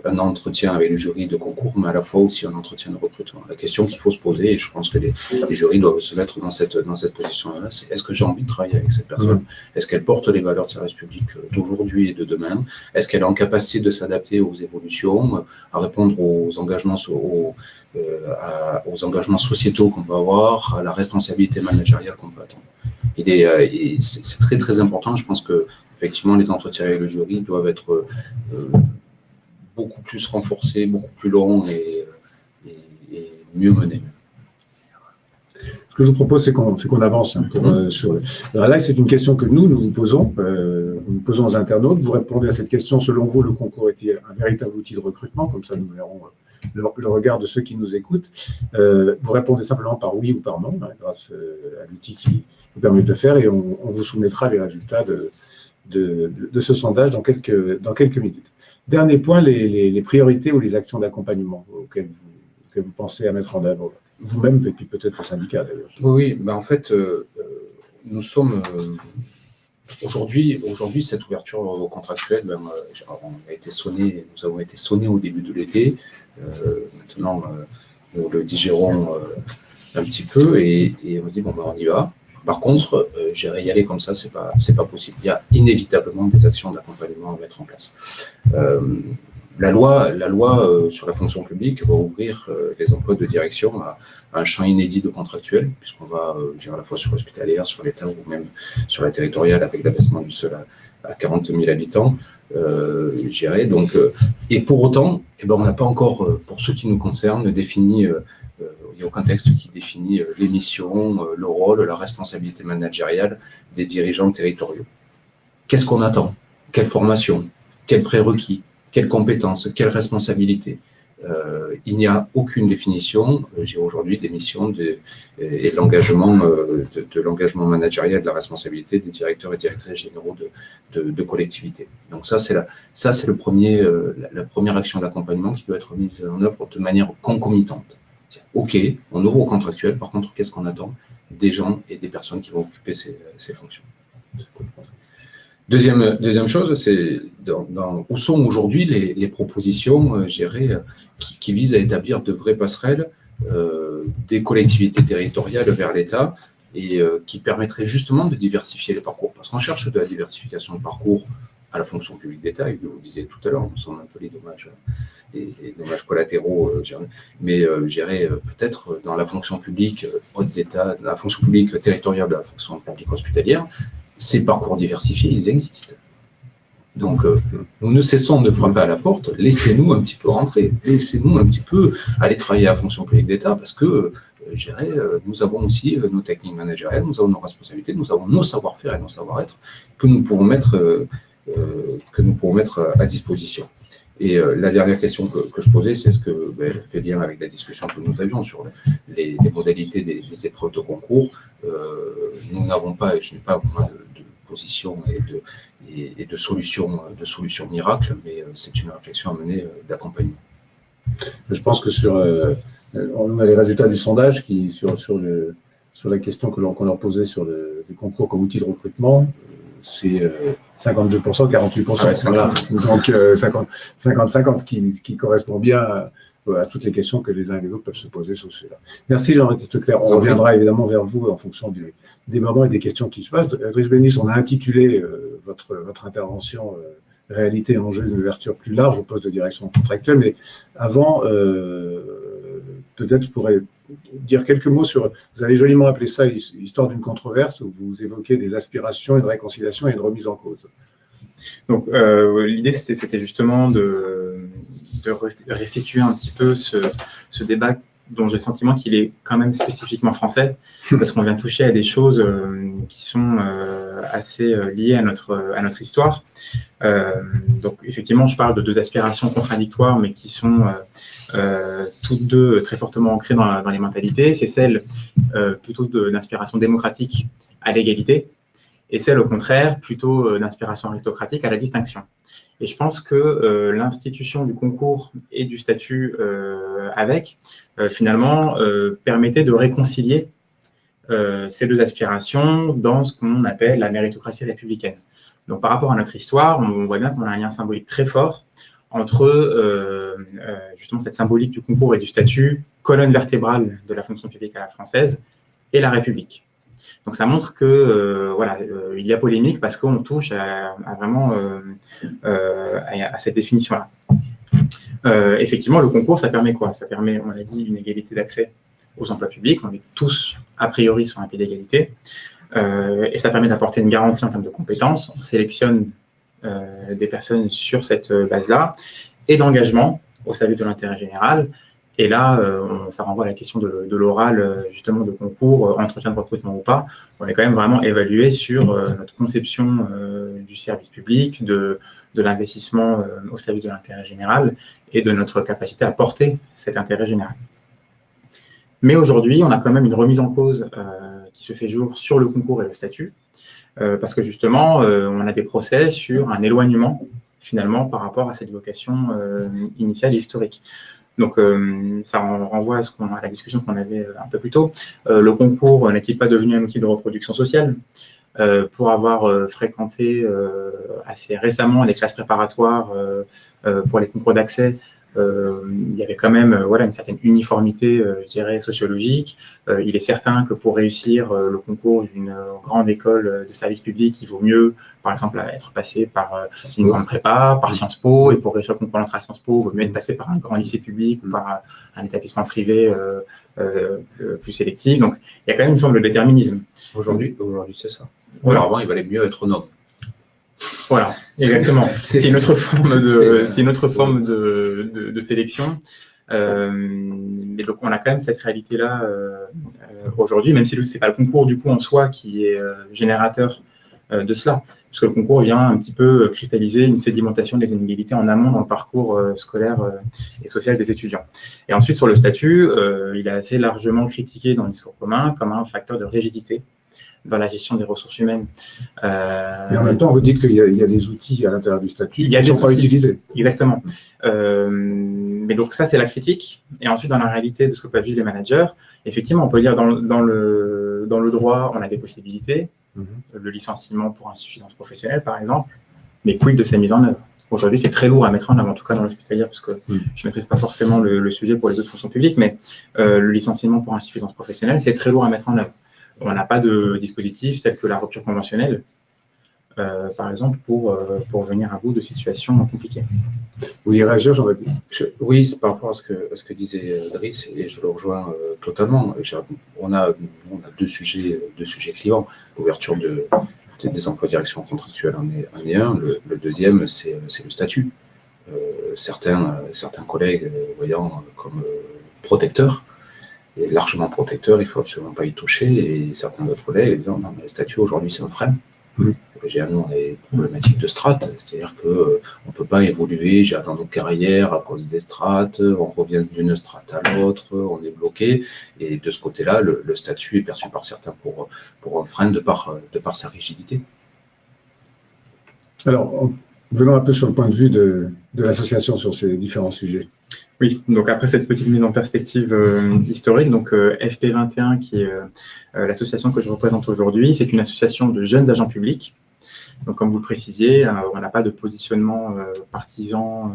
un entretien avec le jury de concours, mais à la fois aussi un entretien de recrutement. La question qu'il faut se poser, et je pense que les jurys doivent se mettre dans cette position-là, c'est est-ce que j'ai envie de travailler avec cette personne? Est-ce qu'elle porte les valeurs de service public d'aujourd'hui et de demain? Est-ce qu'elle est en capacité de s'adapter aux évolutions, à répondre aux engagements sociétaux qu'on peut avoir, à la responsabilité managériale qu'on peut attendre? Et c'est très très important. Je pense que effectivement les entretiens avec le jury doivent être beaucoup plus renforcés, beaucoup plus longs et mieux menés. Ce que je vous propose, c'est qu'on avance sur. Alors là, c'est une question que nous posons aux internautes. Vous répondez à cette question. Selon vous, le concours est-il un véritable outil de recrutement? Comme ça, nous verrons le regard de ceux qui nous écoutent. Vous répondez simplement par oui ou par non, grâce à l'outil qui vous permet de le faire, et on vous soumettra les résultats de ce sondage dans quelques minutes. Dernier point, les priorités ou les actions d'accompagnement auxquelles vous pensez à mettre en œuvre, vous-même et puis peut-être le syndicat d'ailleurs. Oui, ben en fait, nous sommes aujourd'hui cette ouverture contractuelle, nous avons été sonnés au début de l'été. Maintenant, nous le digérons un petit peu et on se dit bon ben on y va. Par contre, y aller comme ça, c'est pas possible. Il y a inévitablement des actions d'accompagnement à mettre en place. La loi sur la fonction publique va ouvrir les emplois de direction à un champ inédit de contractuels, puisqu'on va à la fois sur l'hospitalière, sur l'État ou même sur la territoriale avec l'abaissement du seuil à 40 000 habitants. Donc, et pour autant, on n'a pas encore, pour ceux qui nous concernent, défini. Il n'y a aucun texte qui définit les missions, le rôle, la responsabilité managériale des dirigeants territoriaux. Qu'est-ce qu'on attend? Quelle formation? Quels prérequis? Quelles compétences? Quelles responsabilités? Il n'y a aucune définition. J'ai aujourd'hui des missions et de l'engagement managérial, de la responsabilité des directeurs et directrices généraux de collectivités. Donc ça, c'est la première action d'accompagnement qui doit être mise en œuvre de manière concomitante. Ok, on ouvre au contractuel, par contre, qu'est-ce qu'on attend? Des gens et des personnes qui vont occuper ces fonctions. Deuxième chose, c'est où sont aujourd'hui les propositions, je dirais, qui visent à établir de vraies passerelles des collectivités territoriales vers l'État et qui permettraient justement de diversifier les parcours. Parce qu'on cherche de la diversification de parcours à la fonction publique d'État, et vous le disiez tout à l'heure, nous sommes un peu les dommages collatéraux, mais je dirais peut-être dans la fonction publique haute d'État, la fonction publique territoriale de la fonction publique hospitalière, ces parcours diversifiés, ils existent. Donc, nous ne cessons de frapper à la porte, laissez-nous un petit peu rentrer, laissez-nous un petit peu aller travailler à la fonction publique d'État parce que, je dirais, nous avons aussi nos techniques managériales, nous avons nos responsabilités, nous avons nos savoir-faire et nos savoir-être que nous pourrons mettre à disposition. Et la dernière question que je posais, c'est est-ce que elle fait lien avec la discussion que nous avions sur les modalités des épreuves de concours. Nous n'avons pas, je n'ai pas vraiment de position et de solution miracle, mais c'est une réflexion à mener d'accompagnement. Je pense que on a les résultats du sondage sur la question qu'on leur posait sur les concours comme outil de recrutement. C'est 52%, 48%. Ah ouais, voilà. Donc 50-50, ce qui correspond bien à toutes les questions que les uns et les autres peuvent se poser sur celui-là. Merci Jean-Baptiste Leclerc. On reviendra évidemment vers vous en fonction des moments et des questions qui se passent. Brice Bénis, on a intitulé votre intervention réalité et enjeux d'une ouverture plus large au poste de direction contractuelle, mais avant, peut-être vous pourrez dire quelques mots sur, vous avez joliment appelé ça histoire d'une controverse, où vous évoquez des aspirations, une réconciliation et une remise en cause. Donc l'idée c'était justement de restituer un petit peu ce débat dont j'ai le sentiment qu'il est quand même spécifiquement français, parce qu'on vient toucher à des choses qui sont assez liées à notre histoire. Donc effectivement, je parle de deux aspirations contradictoires, mais qui sont toutes deux très fortement ancrées dans les mentalités. C'est celle plutôt d'inspiration démocratique à l'égalité, et celle au contraire plutôt d'inspiration aristocratique à la distinction. Et je pense que l'institution du concours et du statut finalement permettait de réconcilier ces deux aspirations dans ce qu'on appelle la méritocratie républicaine. Donc par rapport à notre histoire, on voit bien qu'on a un lien symbolique très fort entre justement cette symbolique du concours et du statut, colonne vertébrale de la fonction publique à la française, et la République. Donc ça montre que il y a polémique parce qu'on touche à cette définition-là. Effectivement, le concours, ça permet quoi? Ça permet, on l'a dit, une égalité d'accès aux emplois publics. On est tous, a priori, sur un pied d'égalité. Et ça permet d'apporter une garantie en termes de compétences. On sélectionne des personnes sur cette base-là et d'engagement au service de l'intérêt général. Et là, ça renvoie à la question de l'oral, justement, de concours, entretien de recrutement ou pas. On est quand même vraiment évalué sur notre conception du service public, de l'investissement au service de l'intérêt général et de notre capacité à porter cet intérêt général. Mais aujourd'hui, on a quand même une remise en cause qui se fait jour sur le concours et le statut, parce que justement, on a des procès sur un éloignement, finalement, par rapport à cette vocation initiale et historique. Donc, ça renvoie à la discussion qu'on avait un peu plus tôt. Le concours n'est-il pas devenu un outil de reproduction sociale? Pour avoir fréquenté assez récemment les classes préparatoires pour les concours d'accès, il y avait quand même une certaine uniformité, je dirais, sociologique. Il est certain que pour réussir le concours d'une grande école de service public, il vaut mieux, par exemple, être passé par une grande prépa, par Sciences Po, et pour réussir le concours d'entrée à Sciences Po, il vaut mieux être passé par un grand lycée public ou par un établissement privé plus sélectif. Donc, il y a quand même une forme de déterminisme. Aujourd'hui, c'est ça. Voilà. Alors avant, il valait mieux être noble. Voilà, exactement. C'est une autre forme de sélection. Mais donc, on a quand même cette réalité-là aujourd'hui, même si ce n'est pas le concours du coup en soi qui est générateur de cela, parce que le concours vient un petit peu cristalliser une sédimentation des inégalités en amont dans le parcours scolaire et social des étudiants. Et ensuite, sur le statut, il est assez largement critiqué dans le discours commun comme un facteur de rigidité dans la gestion des ressources humaines. Et en même temps, vous dites qu'il y a des outils à l'intérieur du statut qui ne sont pas utilisés. Exactement. Mais donc ça, c'est la critique. Et ensuite, dans la réalité de ce que peuvent vivre les managers, effectivement, on peut lire dans dans le droit, on a des possibilités, le licenciement pour insuffisance professionnelle, par exemple, mais quid de sa mise en œuvre? Aujourd'hui, c'est très lourd à mettre en œuvre, en tout cas dans l'hospitalière, parce que je ne maîtrise pas forcément le sujet pour les autres fonctions publiques, mais le licenciement pour insuffisance professionnelle, c'est très lourd à mettre en œuvre. On n'a pas de dispositif tel que la rupture conventionnelle, par exemple, pour venir à bout de situations compliquées. Vous voulez réagir, Jean-Baptiste? Oui, c'est par rapport à ce que disait Driss, et je le rejoins totalement. On a deux sujets clivants. L'ouverture des emplois de direction contractuelle en est un. Le deuxième, c'est le statut. Certains collègues voyant comme protecteur, et largement protecteur, il ne faut absolument pas y toucher, et certains autres collègues disant non, mais le statut aujourd'hui c'est un frein. J'ai nous, on a des problématiques de strates, c'est-à-dire qu'on ne peut pas évoluer dans nos carrières à cause des strates, on revient d'une strate à l'autre, on est bloqué, et de ce côté-là, le statut est perçu par certains pour un frein de par sa rigidité. Alors, venons un peu sur le point de vue de l'association sur ces différents sujets. Oui, donc après cette petite mise en perspective historique, donc FP21, qui est l'association que je représente aujourd'hui, c'est une association de jeunes agents publics. Donc comme vous le précisiez, on n'a pas de positionnement partisan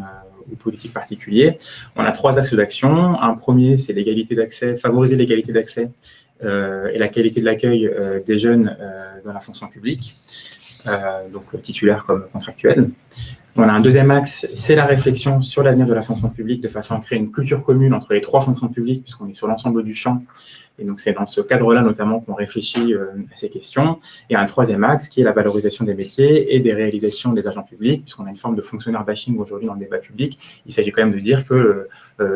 ou politique particulier. On a 3 axes d'action. Un premier, c'est l'égalité d'accès, favoriser l'égalité d'accès et la qualité de l'accueil des jeunes dans la fonction publique, donc titulaires comme contractuels. On a un deuxième axe, c'est la réflexion sur l'avenir de la fonction publique de façon à créer une culture commune entre les 3 fonctions publiques, puisqu'on est sur l'ensemble du champ. Et donc, c'est dans ce cadre-là, notamment, qu'on réfléchit à ces questions. Et un troisième axe, qui est la valorisation des métiers et des réalisations des agents publics, puisqu'on a une forme de fonctionnaire bashing aujourd'hui dans le débat public. Il s'agit quand même de dire que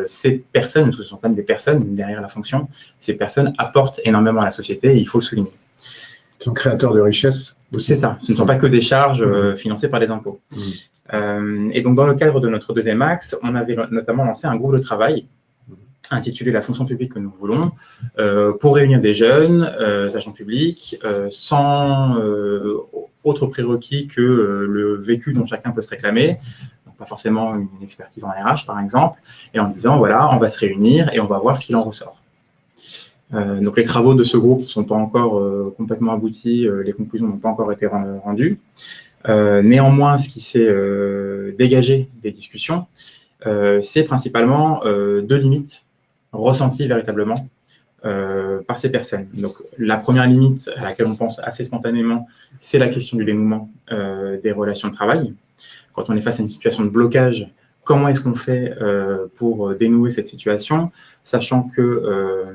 ces personnes, ce ne sont pas des personnes derrière la fonction, ces personnes apportent énormément à la société et il faut le souligner. Ils sont créateurs de richesse. C'est ça, ce ne sont pas que des charges financées par les impôts. Et donc, dans le cadre de notre deuxième axe, on avait notamment lancé un groupe de travail intitulé La fonction publique que nous voulons, pour réunir des jeunes agents publics sans autre prérequis que le vécu dont chacun peut se réclamer, donc pas forcément une expertise en RH par exemple, et en disant voilà, on va se réunir et on va voir ce qu'il en ressort. Donc les travaux de ce groupe ne sont pas encore complètement aboutis, les conclusions n'ont pas encore été rendues. Néanmoins, ce qui s'est dégagé des discussions, c'est principalement 2 limites ressenties véritablement par ces personnes. Donc, la première limite à laquelle on pense assez spontanément, c'est la question du dénouement des relations de travail. Quand on est face à une situation de blocage, comment est-ce qu'on fait pour dénouer cette situation, sachant que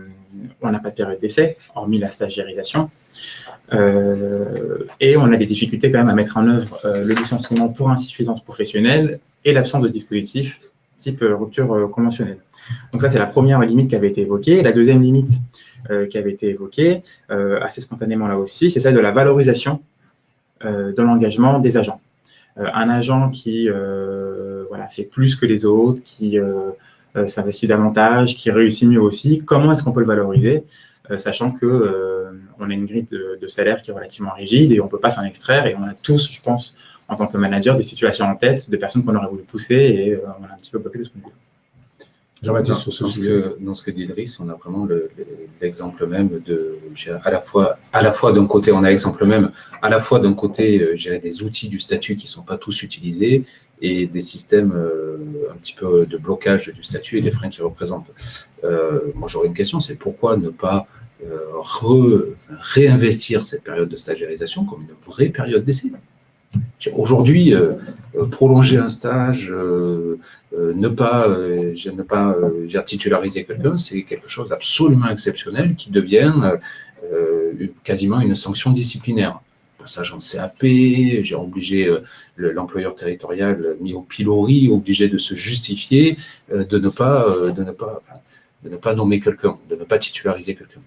on n'a pas de période d'essai, hormis la stagiairisation, et on a des difficultés quand même à mettre en œuvre le licenciement pour insuffisance professionnelle et l'absence de dispositif type rupture conventionnelle. Donc ça, c'est la première limite qui avait été évoquée. La deuxième limite qui avait été évoquée, assez spontanément là aussi, c'est celle de la valorisation de l'engagement des agents. Un agent qui voilà, fait plus que les autres, qui s'investit davantage, qui réussit mieux aussi, comment est-ce qu'on peut le valoriser, sachant que on a une grille de salaire qui est relativement rigide et on ne peut pas s'en extraire, et on a tous, je pense, en tant que manager, des situations en tête de personnes qu'on aurait voulu pousser, et on a un petit peu bloqué de ce point de vue. Jean-Baptiste, sur ce sujet. Dans ce que dit Driss, on a vraiment l'exemple même de, à la fois d'un côté, on a l'exemple même, à la fois d'un côté, des outils du statut qui ne sont pas tous utilisés, et des systèmes un petit peu de blocage du statut et des freins qu'ils représentent. Moi, j'aurais une question, c'est pourquoi ne pas réinvestir cette période de stagiarisation comme une vraie période d'essai? Aujourd'hui, prolonger un stage, ne pas titulariser quelqu'un, c'est quelque chose d'absolument exceptionnel qui devient quasiment une sanction disciplinaire. Passage en CAP, j'ai obligé l'employeur territorial mis au pilori, obligé de se justifier, de ne pas nommer quelqu'un, de ne pas titulariser quelqu'un.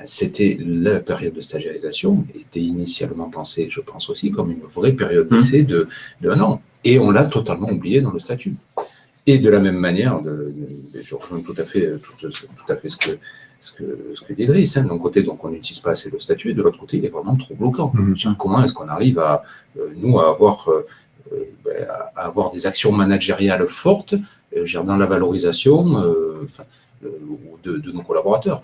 C'était la période de stagiarisation, était initialement pensée, je pense aussi, comme une vraie période d'essai de 1 an. Et on l'a totalement oublié dans le statut. Et de la même manière, je rejoins tout à fait ce que dit Driss. D'un côté, donc, on n'utilise pas assez le statut, et de l'autre côté, il est vraiment trop bloquant. Comment est-ce qu'on arrive à avoir des actions managériales fortes dans la valorisation de nos collaborateurs?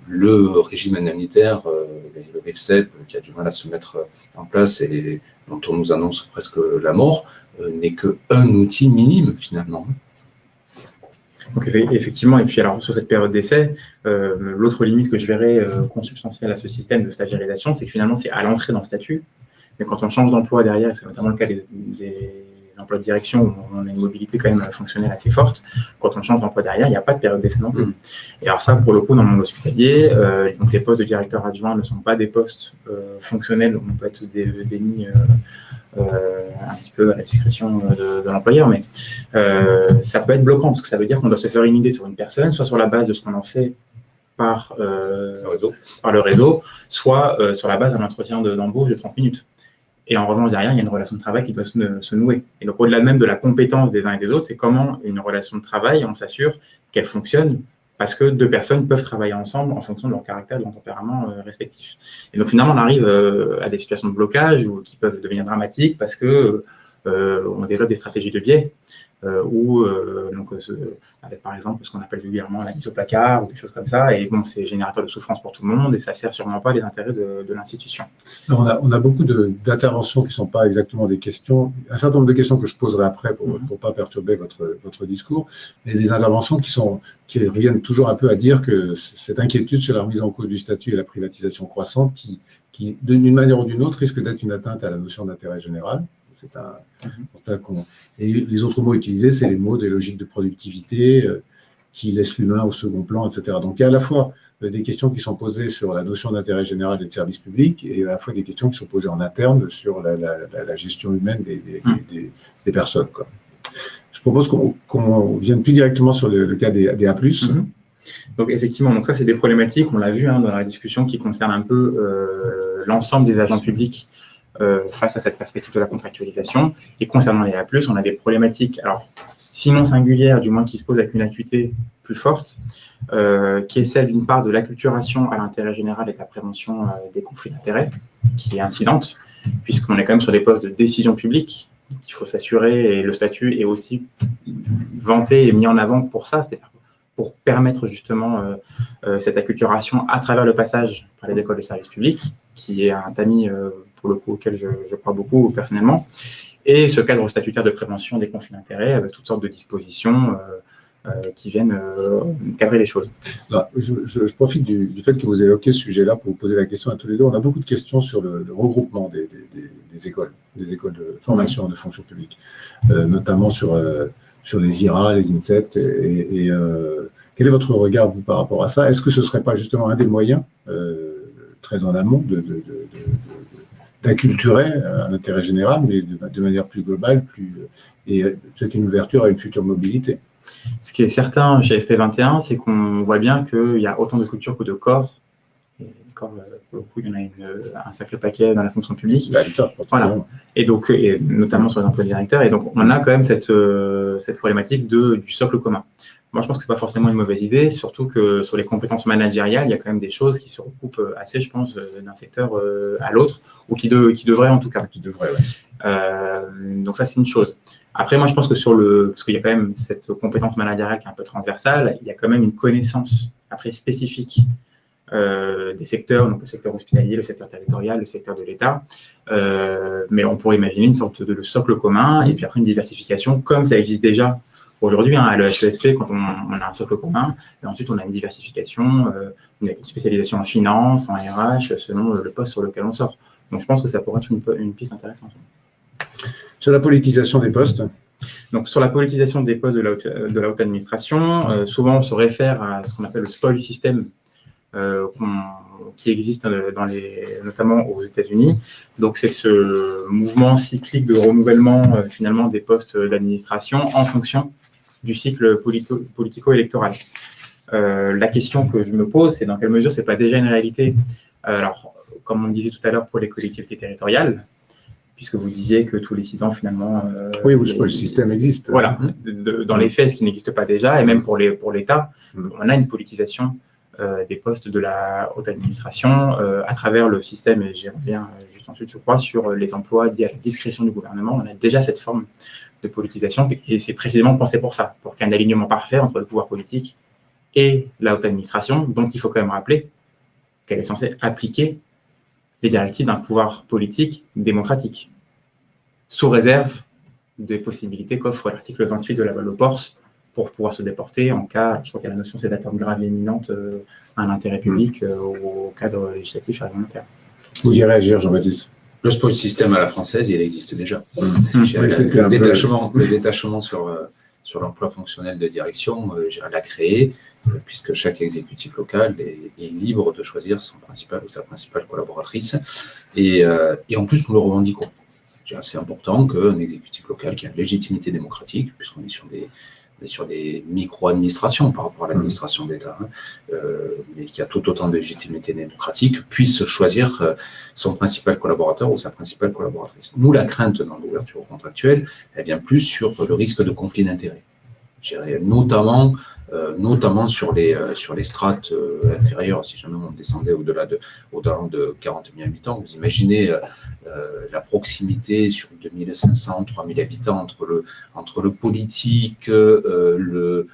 le régime indemnitaire, le RIFSEP, qui a du mal à se mettre en place et dont on nous annonce presque la mort, n'est qu'un outil minime finalement. Donc effectivement, et puis alors sur cette période d'essai, l'autre limite que je verrais consubstantielle à ce système de stagiairisation, c'est que finalement c'est à l'entrée dans le statut, mais quand on change d'emploi derrière, c'est notamment le cas des emplois de direction où on a une mobilité quand même fonctionnelle assez forte, quand on change d'emploi derrière, il n'y a pas de période d'essai non plus. Et alors ça, pour le coup, dans le monde hospitalier, donc les postes de directeur adjoint ne sont pas des postes fonctionnels où on peut être démis un petit peu à la discrétion de l'employeur, mais ça peut être bloquant parce que ça veut dire qu'on doit se faire une idée sur une personne, soit sur la base de ce qu'on en sait par le réseau, soit sur la base d'un entretien d'embauche de 30 minutes. Et en revanche, derrière, il y a une relation de travail qui doit se nouer. Et donc, au-delà même de la compétence des uns et des autres, c'est comment une relation de travail, on s'assure qu'elle fonctionne parce que deux personnes peuvent travailler ensemble en fonction de leur caractère, de leur tempérament respectif. Et donc, finalement, on arrive à des situations de blocage qui peuvent devenir dramatiques parce que on développe des stratégies de biais avec par exemple ce qu'on appelle vulgairement la mise au placard ou des choses comme ça. Et bon, c'est générateur de souffrance pour tout le monde et ça sert sûrement pas les intérêts de l'institution. On a beaucoup d'interventions qui ne sont pas exactement des questions. Un certain nombre de questions que je poserai après pour ne pas perturber votre discours, mais des interventions qui reviennent toujours un peu à dire que cette inquiétude sur la remise en cause du statut et la privatisation croissante qui d'une manière ou d'une autre, risque d'être une atteinte à la notion d'intérêt général. Et les autres mots utilisés, c'est les mots des logiques de productivité qui laissent l'humain au second plan, etc. Donc il y a à la fois des questions qui sont posées sur la notion d'intérêt général et de service public, et à la fois des questions qui sont posées en interne sur la gestion humaine des personnes, quoi. Je propose qu'on vienne plus directement sur le cas des A+. Donc effectivement, donc ça c'est des problématiques, on l'a vu dans la discussion, qui concernent un peu l'ensemble des agents publics face à cette perspective de la contractualisation. Et concernant les A+, on a des problématiques, alors sinon singulières, du moins qui se posent avec une acuité plus forte, qui est celle d'une part de l'acculturation à l'intérêt général et de la prévention des conflits d'intérêts, qui est incidente, puisqu'on est quand même sur des postes de décision publique, il faut s'assurer, et le statut est aussi vanté et mis en avant pour ça, c'est-à-dire pour permettre justement cette acculturation à travers le passage par les écoles de service public, qui est un tamis pour le coup auquel je crois beaucoup personnellement, et ce cadre statutaire de prévention des conflits d'intérêts avec toutes sortes de dispositions qui viennent cadrer les choses. Alors, je profite du fait que vous évoquez ce sujet-là pour vous poser la question à tous les deux. On a beaucoup de questions sur le regroupement des écoles de formation de fonction publique, notamment sur les IRA, les INSET. Quel est votre regard, vous, par rapport à ça? Est-ce que ce ne serait pas justement un des moyens, très en amont, d'acculturer un intérêt général, mais de manière plus globale, et peut-être une ouverture à une future mobilité? Ce qui est certain chez FP21, c'est qu'on voit bien qu'il y a autant de culture que de corps. Et corps, pour le coup, il y en a un sacré paquet dans la fonction publique. Voilà. Et donc, notamment sur les emplois directeurs. Et donc, on a quand même cette problématique du socle commun. Moi, je pense que ce n'est pas forcément une mauvaise idée, surtout que sur les compétences managériales, il y a quand même des choses qui se recoupent assez, je pense, d'un secteur à l'autre, ou qui devraient en tout cas. Donc ça, c'est une chose. Après, moi, je pense que parce qu'il y a quand même cette compétence managériale qui est un peu transversale, il y a quand même une connaissance après spécifique des secteurs, donc le secteur hospitalier, le secteur territorial, le secteur de l'État. Mais on pourrait imaginer une sorte de socle commun, et puis après une diversification, comme ça existe déjà aujourd'hui, à l'EHESP, quand on a un socle commun, et ensuite on a une diversification, une spécialisation en finance, en RH, selon le poste sur lequel on sort. Donc je pense que ça pourrait être une piste intéressante. Sur la politisation des postes? Donc sur la politisation des postes de la haute administration, souvent on se réfère à ce qu'on appelle le spoil system, qui existe notamment aux États-Unis. Donc c'est ce mouvement cyclique de renouvellement finalement des postes d'administration en fonction du cycle politico-électoral. La question que je me pose, c'est dans quelle mesure c'est pas déjà une réalité. Alors, comme on le disait tout à l'heure pour les collectivités territoriales, puisque vous disiez que tous les 6 ans finalement. Oui, le système existe. Voilà, dans les faits, ce qui n'existe pas déjà, et même pour l'État, on a une politisation des postes de la haute administration à travers le système, et j'y reviens juste ensuite, je crois, sur les emplois dits à la discrétion du gouvernement. On a déjà cette forme de politisation, et c'est précisément pensé pour ça, pour qu'il y ait un alignement parfait entre le pouvoir politique et la haute administration, dont il faut quand même rappeler qu'elle est censée appliquer les directives d'un pouvoir politique démocratique, sous réserve des possibilités qu'offre l'article 28 de la loi Lepors pour pouvoir se déporter en cas, je crois qu'il y a la notion, c'est d'atteinte grave et imminente à l'intérêt public au cadre législatif et réglementaire. Vous y réagir, Jean-Baptiste? Le spoil system à la française, il existe déjà. Le détachement sur l'emploi fonctionnel de direction, l'a créé, puisque chaque exécutif local est libre de choisir son principal ou sa principale collaboratrice. Et en plus, nous le revendiquons. C'est important qu'un exécutif local qui a une légitimité démocratique, puisqu'on est sur des micro-administrations par rapport à l'administration d'État, mais qui a tout autant de légitimité démocratique, puisse choisir son principal collaborateur ou sa principale collaboratrice. Nous, la crainte dans l'ouverture contractuelle, elle vient plus sur le risque de conflit d'intérêts. Notamment sur les strates inférieures, si jamais on descendait au-delà de 40 000 habitants, vous imaginez la proximité sur 2500, 3000 habitants entre le politique, le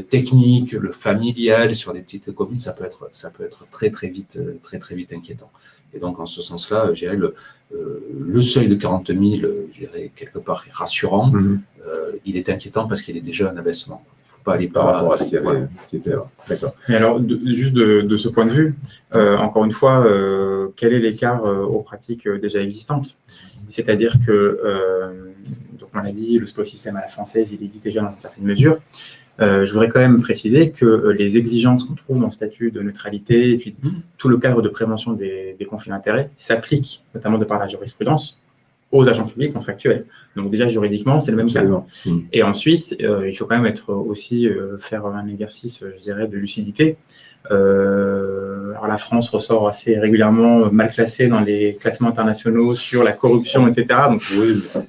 technique, le familial sur des petites communes, ça peut être très vite inquiétant. Et donc en ce sens-là, je dirais le seuil de 40 000, je dirais quelque part est rassurant. Il est inquiétant parce qu'il est déjà un abaissement. Pas aller par rapport à ce qui était avant. D'accord. Mais alors, juste de ce point de vue, encore une fois, quel est l'écart aux pratiques déjà existantes? C'est-à-dire que, donc on l'a dit, le spoil system à la française, il existe déjà dans une certaine mesure. Je voudrais quand même préciser que les exigences qu'on trouve dans le statut de neutralité et puis tout le cadre de prévention des conflits d'intérêts s'appliquent, notamment de par la jurisprudence, aux agents publics contractuels. Donc déjà, juridiquement, c'est le même cas. Et ensuite, il faut quand même faire un exercice, je dirais, de lucidité. Alors la France ressort assez régulièrement mal classée dans les classements internationaux sur la corruption, etc. Donc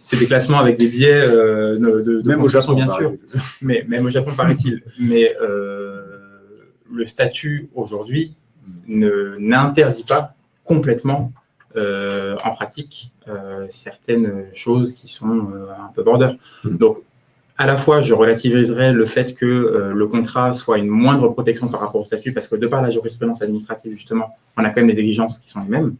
c'est des classements avec des biais de même au Japon, bien sûr. Mais même au Japon, paraît-il. Mais le statut aujourd'hui n'interdit pas complètement en pratique certaines choses qui sont un peu border. Donc, à la fois, je relativiserai le fait que le contrat soit une moindre protection par rapport au statut, parce que de par la jurisprudence administrative, justement, on a quand même des exigences qui sont les mêmes.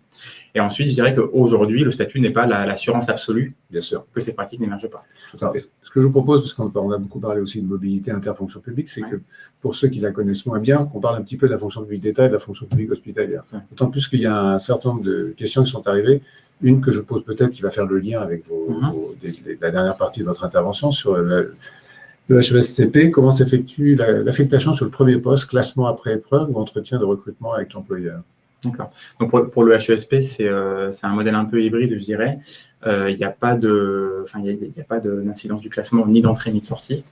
Et ensuite, je dirais qu'aujourd'hui, le statut n'est pas l'assurance absolue bien sûr que ces pratiques n'émergent pas. Alors, ce que je vous propose, parce qu'on a beaucoup parlé aussi de mobilité interfonction publique, c'est que pour ceux qui la connaissent moins bien, on parle un petit peu de la fonction publique d'État et de la fonction publique hospitalière. D'autant plus qu'il y a un certain nombre de questions qui sont arrivées. Une que je pose peut-être qui va faire le lien avec la dernière partie de votre intervention sur le HESCP. Comment s'effectue l'affectation sur le premier poste, classement après épreuve ou entretien de recrutement avec l'employeur? D'accord. Donc pour le HESP, c'est un modèle un peu hybride, je dirais. Il n'y a pas d'incidence du classement ni d'entrée ni de sortie.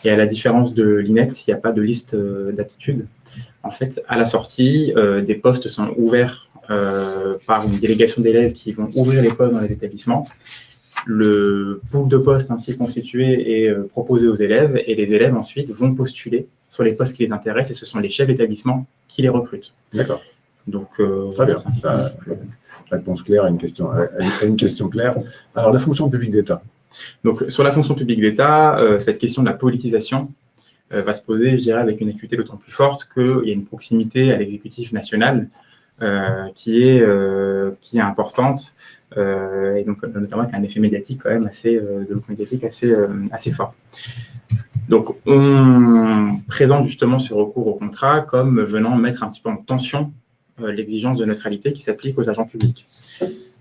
Et à la différence de l'INET, il n'y a pas de liste d'aptitudes. En fait, à la sortie, des postes sont ouverts par une délégation d'élèves qui vont ouvrir les postes dans les établissements. Le pool de postes ainsi constitué est proposé aux élèves et les élèves ensuite vont postuler sur les postes qui les intéressent et ce sont les chefs d'établissement qui les recrutent. D'accord. Donc, très bien. Réponse claire à une question claire. Alors, la fonction publique d'État. Donc, sur la fonction publique d'État, cette question de la politisation va se poser, je dirais, avec une acuité d'autant plus forte qu'il y a une proximité à l'exécutif national qui est importante et donc notamment avec un effet médiatique quand même assez fort. Donc, on présente justement ce recours au contrat comme venant mettre un petit peu en tension l'exigence de neutralité qui s'applique aux agents publics.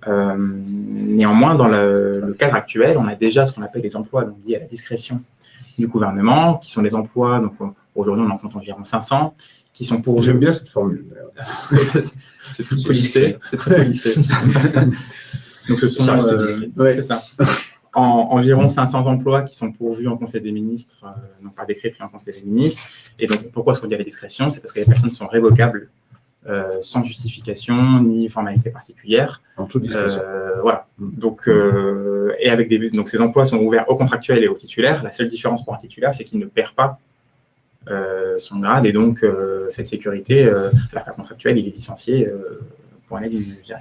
Néanmoins, dans le cadre actuel, on a déjà ce qu'on appelle les emplois donc dits à la discrétion du gouvernement, qui sont des emplois, donc aujourd'hui on en compte environ 500, qui sont pour... J'aime bien cette formule. C'est très policé. C'est très policé. Donc ce sont... c'est ça. Environ 500 emplois qui sont pourvus en Conseil des ministres, non par décret pris en Conseil des ministres. Et donc pourquoi est-ce qu'on dit à la discrétion? C'est parce que les personnes sont révocables sans justification ni formalité particulière. En toute discrétion. Voilà. Donc, donc ces emplois sont ouverts aux contractuels et aux titulaires. La seule différence pour un titulaire, c'est qu'il ne perd pas son grade et donc cette sécurité, alors qu'un contractuel, il est licencié pour un avis, je dirais.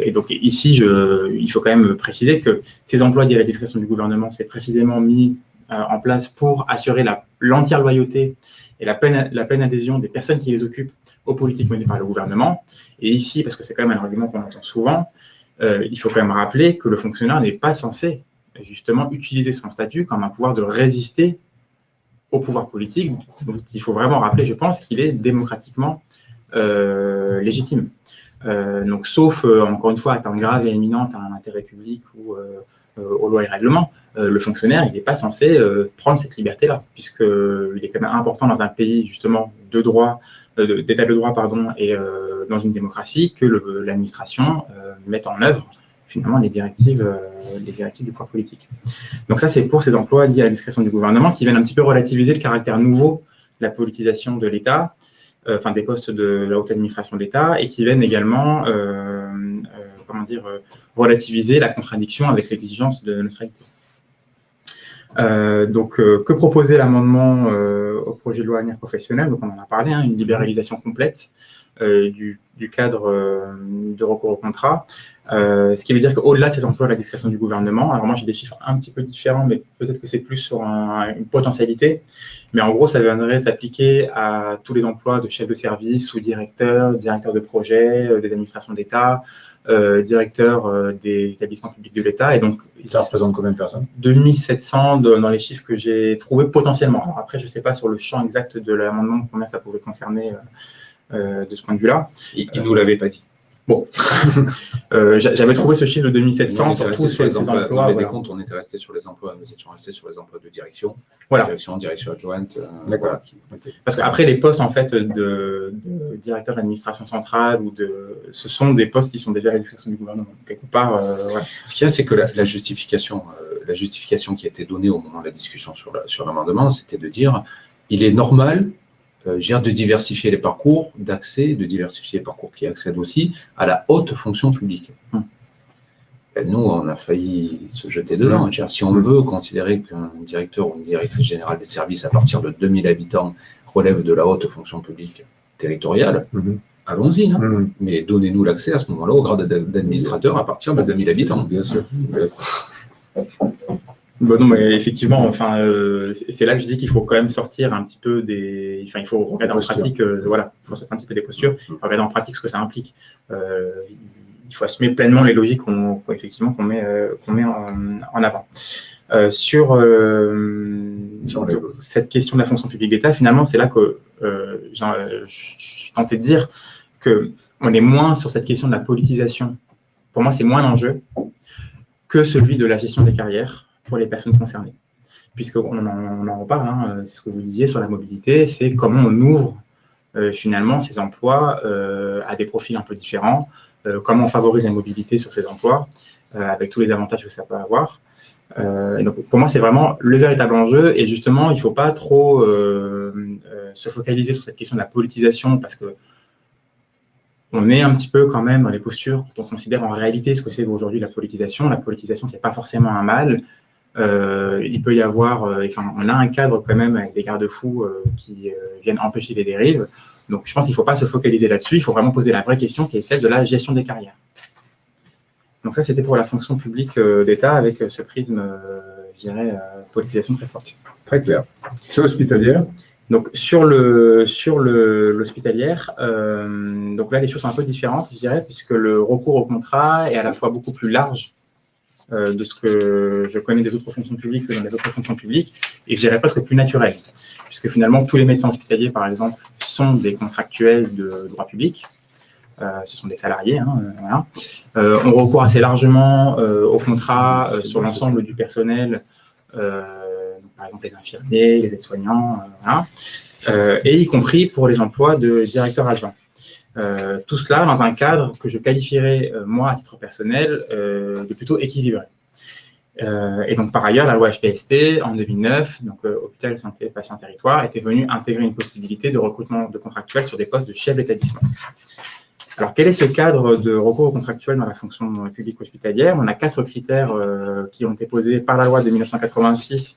Et donc ici, il faut quand même préciser que ces emplois dits à la discrétion du gouvernement, c'est précisément mis en place pour assurer l'entière loyauté et la pleine adhésion des personnes qui les occupent aux politiques menées par le gouvernement. Et ici, parce que c'est quand même un argument qu'on entend souvent, il faut quand même rappeler que le fonctionnaire n'est pas censé justement utiliser son statut comme un pouvoir de résister au pouvoir politique. Donc il faut vraiment rappeler, je pense, qu'il est démocratiquement légitime. Donc sauf, encore une fois, atteinte grave et imminente à un intérêt public ou aux lois et règlements, le fonctionnaire, il n'est pas censé prendre cette liberté-là, puisqu'il est quand même important dans un pays, justement, de droit, d'état de droit, pardon, et dans une démocratie, que l'administration mette en œuvre, finalement, les directives du pouvoir politique. Donc ça, c'est pour ces emplois liés à la discrétion du gouvernement, qui viennent un petit peu relativiser le caractère nouveau de la politisation de l'État, enfin des postes de la haute administration de l'État, et qui viennent également relativiser la contradiction avec l'exigence de neutralité. Que proposait l'amendement au projet de loi avenir professionnel? Donc on en a parlé, une libéralisation complète du cadre de recours au contrat, ce qui veut dire qu'au-delà de ces emplois à la discrétion du gouvernement, alors moi j'ai des chiffres un petit peu différents, mais peut-être que c'est plus sur une potentialité, mais en gros ça viendrait s'appliquer à tous les emplois de chef de service ou directeur de projet, des administrations d'État, directeur des établissements publics de l'État. Et donc, ça représente combien de personnes? 2700 dans les chiffres que j'ai trouvés potentiellement. Alors après, je ne sais pas sur le champ exact de l'amendement combien ça pouvait concerner de ce point de vue-là. Il ne nous l'avait pas dit. Bon, j'avais trouvé ce chiffre de 2700 surtout sur les emplois. Voilà. Des comptes, on était resté sur les emplois, nous étions restés sur les emplois de direction, voilà. direction adjointe. D'accord. Voilà. Parce qu'après les postes en fait de directeur d'administration centrale ce sont des postes qui sont déjà à la discrétion du gouvernement. Quelque part, voilà. Ce qu'il y a, c'est que la justification qui a été donnée au moment de la discussion sur l'amendement, c'était de dire il est normal de diversifier les parcours d'accès, de diversifier les parcours qui accèdent aussi à la haute fonction publique. Et nous, on a failli se jeter dedans. Si on veut considérer qu'un directeur ou une directrice générale des services à partir de 2000 habitants relève de la haute fonction publique territoriale, allons-y. Mais donnez-nous l'accès à ce moment-là au grade d'administrateur à partir de 2000 habitants. Bien sûr. Bon, non, mais effectivement, c'est là que je dis qu'il faut quand même sortir un petit peu il faut regarder en pratique, il faut sortir un petit peu des postures, il faut regarder en pratique ce que ça implique. Il faut assumer pleinement les logiques qu'on met en avant. Sur cette question de la fonction publique d'État, finalement, c'est là que je suis tenté de dire qu'on est moins sur cette question de la politisation. Pour moi, c'est moins l'enjeu que celui de la gestion des carrières pour les personnes concernées. Puisqu'on en reparle, c'est ce que vous disiez sur la mobilité, c'est comment on ouvre finalement ces emplois à des profils un peu différents, comment on favorise la mobilité sur ces emplois, avec tous les avantages que ça peut avoir. Et donc, pour moi, c'est vraiment le véritable enjeu. Et justement, il ne faut pas trop se focaliser sur cette question de la politisation, parce que on est un petit peu quand même dans les postures quand on considère en réalité ce que c'est aujourd'hui la politisation. La politisation, ce n'est pas forcément un mal. Il peut y avoir, on a un cadre quand même avec des garde-fous qui viennent empêcher les dérives. Donc, je pense qu'il ne faut pas se focaliser là-dessus. Il faut vraiment poser la vraie question qui est celle de la gestion des carrières. Donc ça, c'était pour la fonction publique d'État avec ce prisme, je dirais, politisation très forte. Très clair. Sur l'hospitalière? Donc sur l'hospitalière, donc là, les choses sont un peu différentes, je dirais, puisque le recours au contrat est à la fois beaucoup plus large de ce que je connais des autres fonctions publiques que dans les autres fonctions publiques, et je dirais presque plus naturel, puisque finalement, tous les médecins hospitaliers, par exemple, sont des contractuels de droit public. Ce sont des salariés. Voilà. On recourt assez largement au contrat sur l'ensemble du personnel, par exemple les infirmiers, les aides-soignants, voilà. Et y compris pour les emplois de directeur adjoint. Tout cela dans un cadre que je qualifierais, moi, à titre personnel, de plutôt équilibré. Et donc, par ailleurs, la loi HPST, en 2009, donc Hôpital Santé Patient Territoire, était venue intégrer une possibilité de recrutement de contractuels sur des postes de chef d'établissement. Alors, quel est ce cadre de recours aux contractuels dans la fonction publique hospitalière? On a 4 critères qui ont été posés par la loi de 1986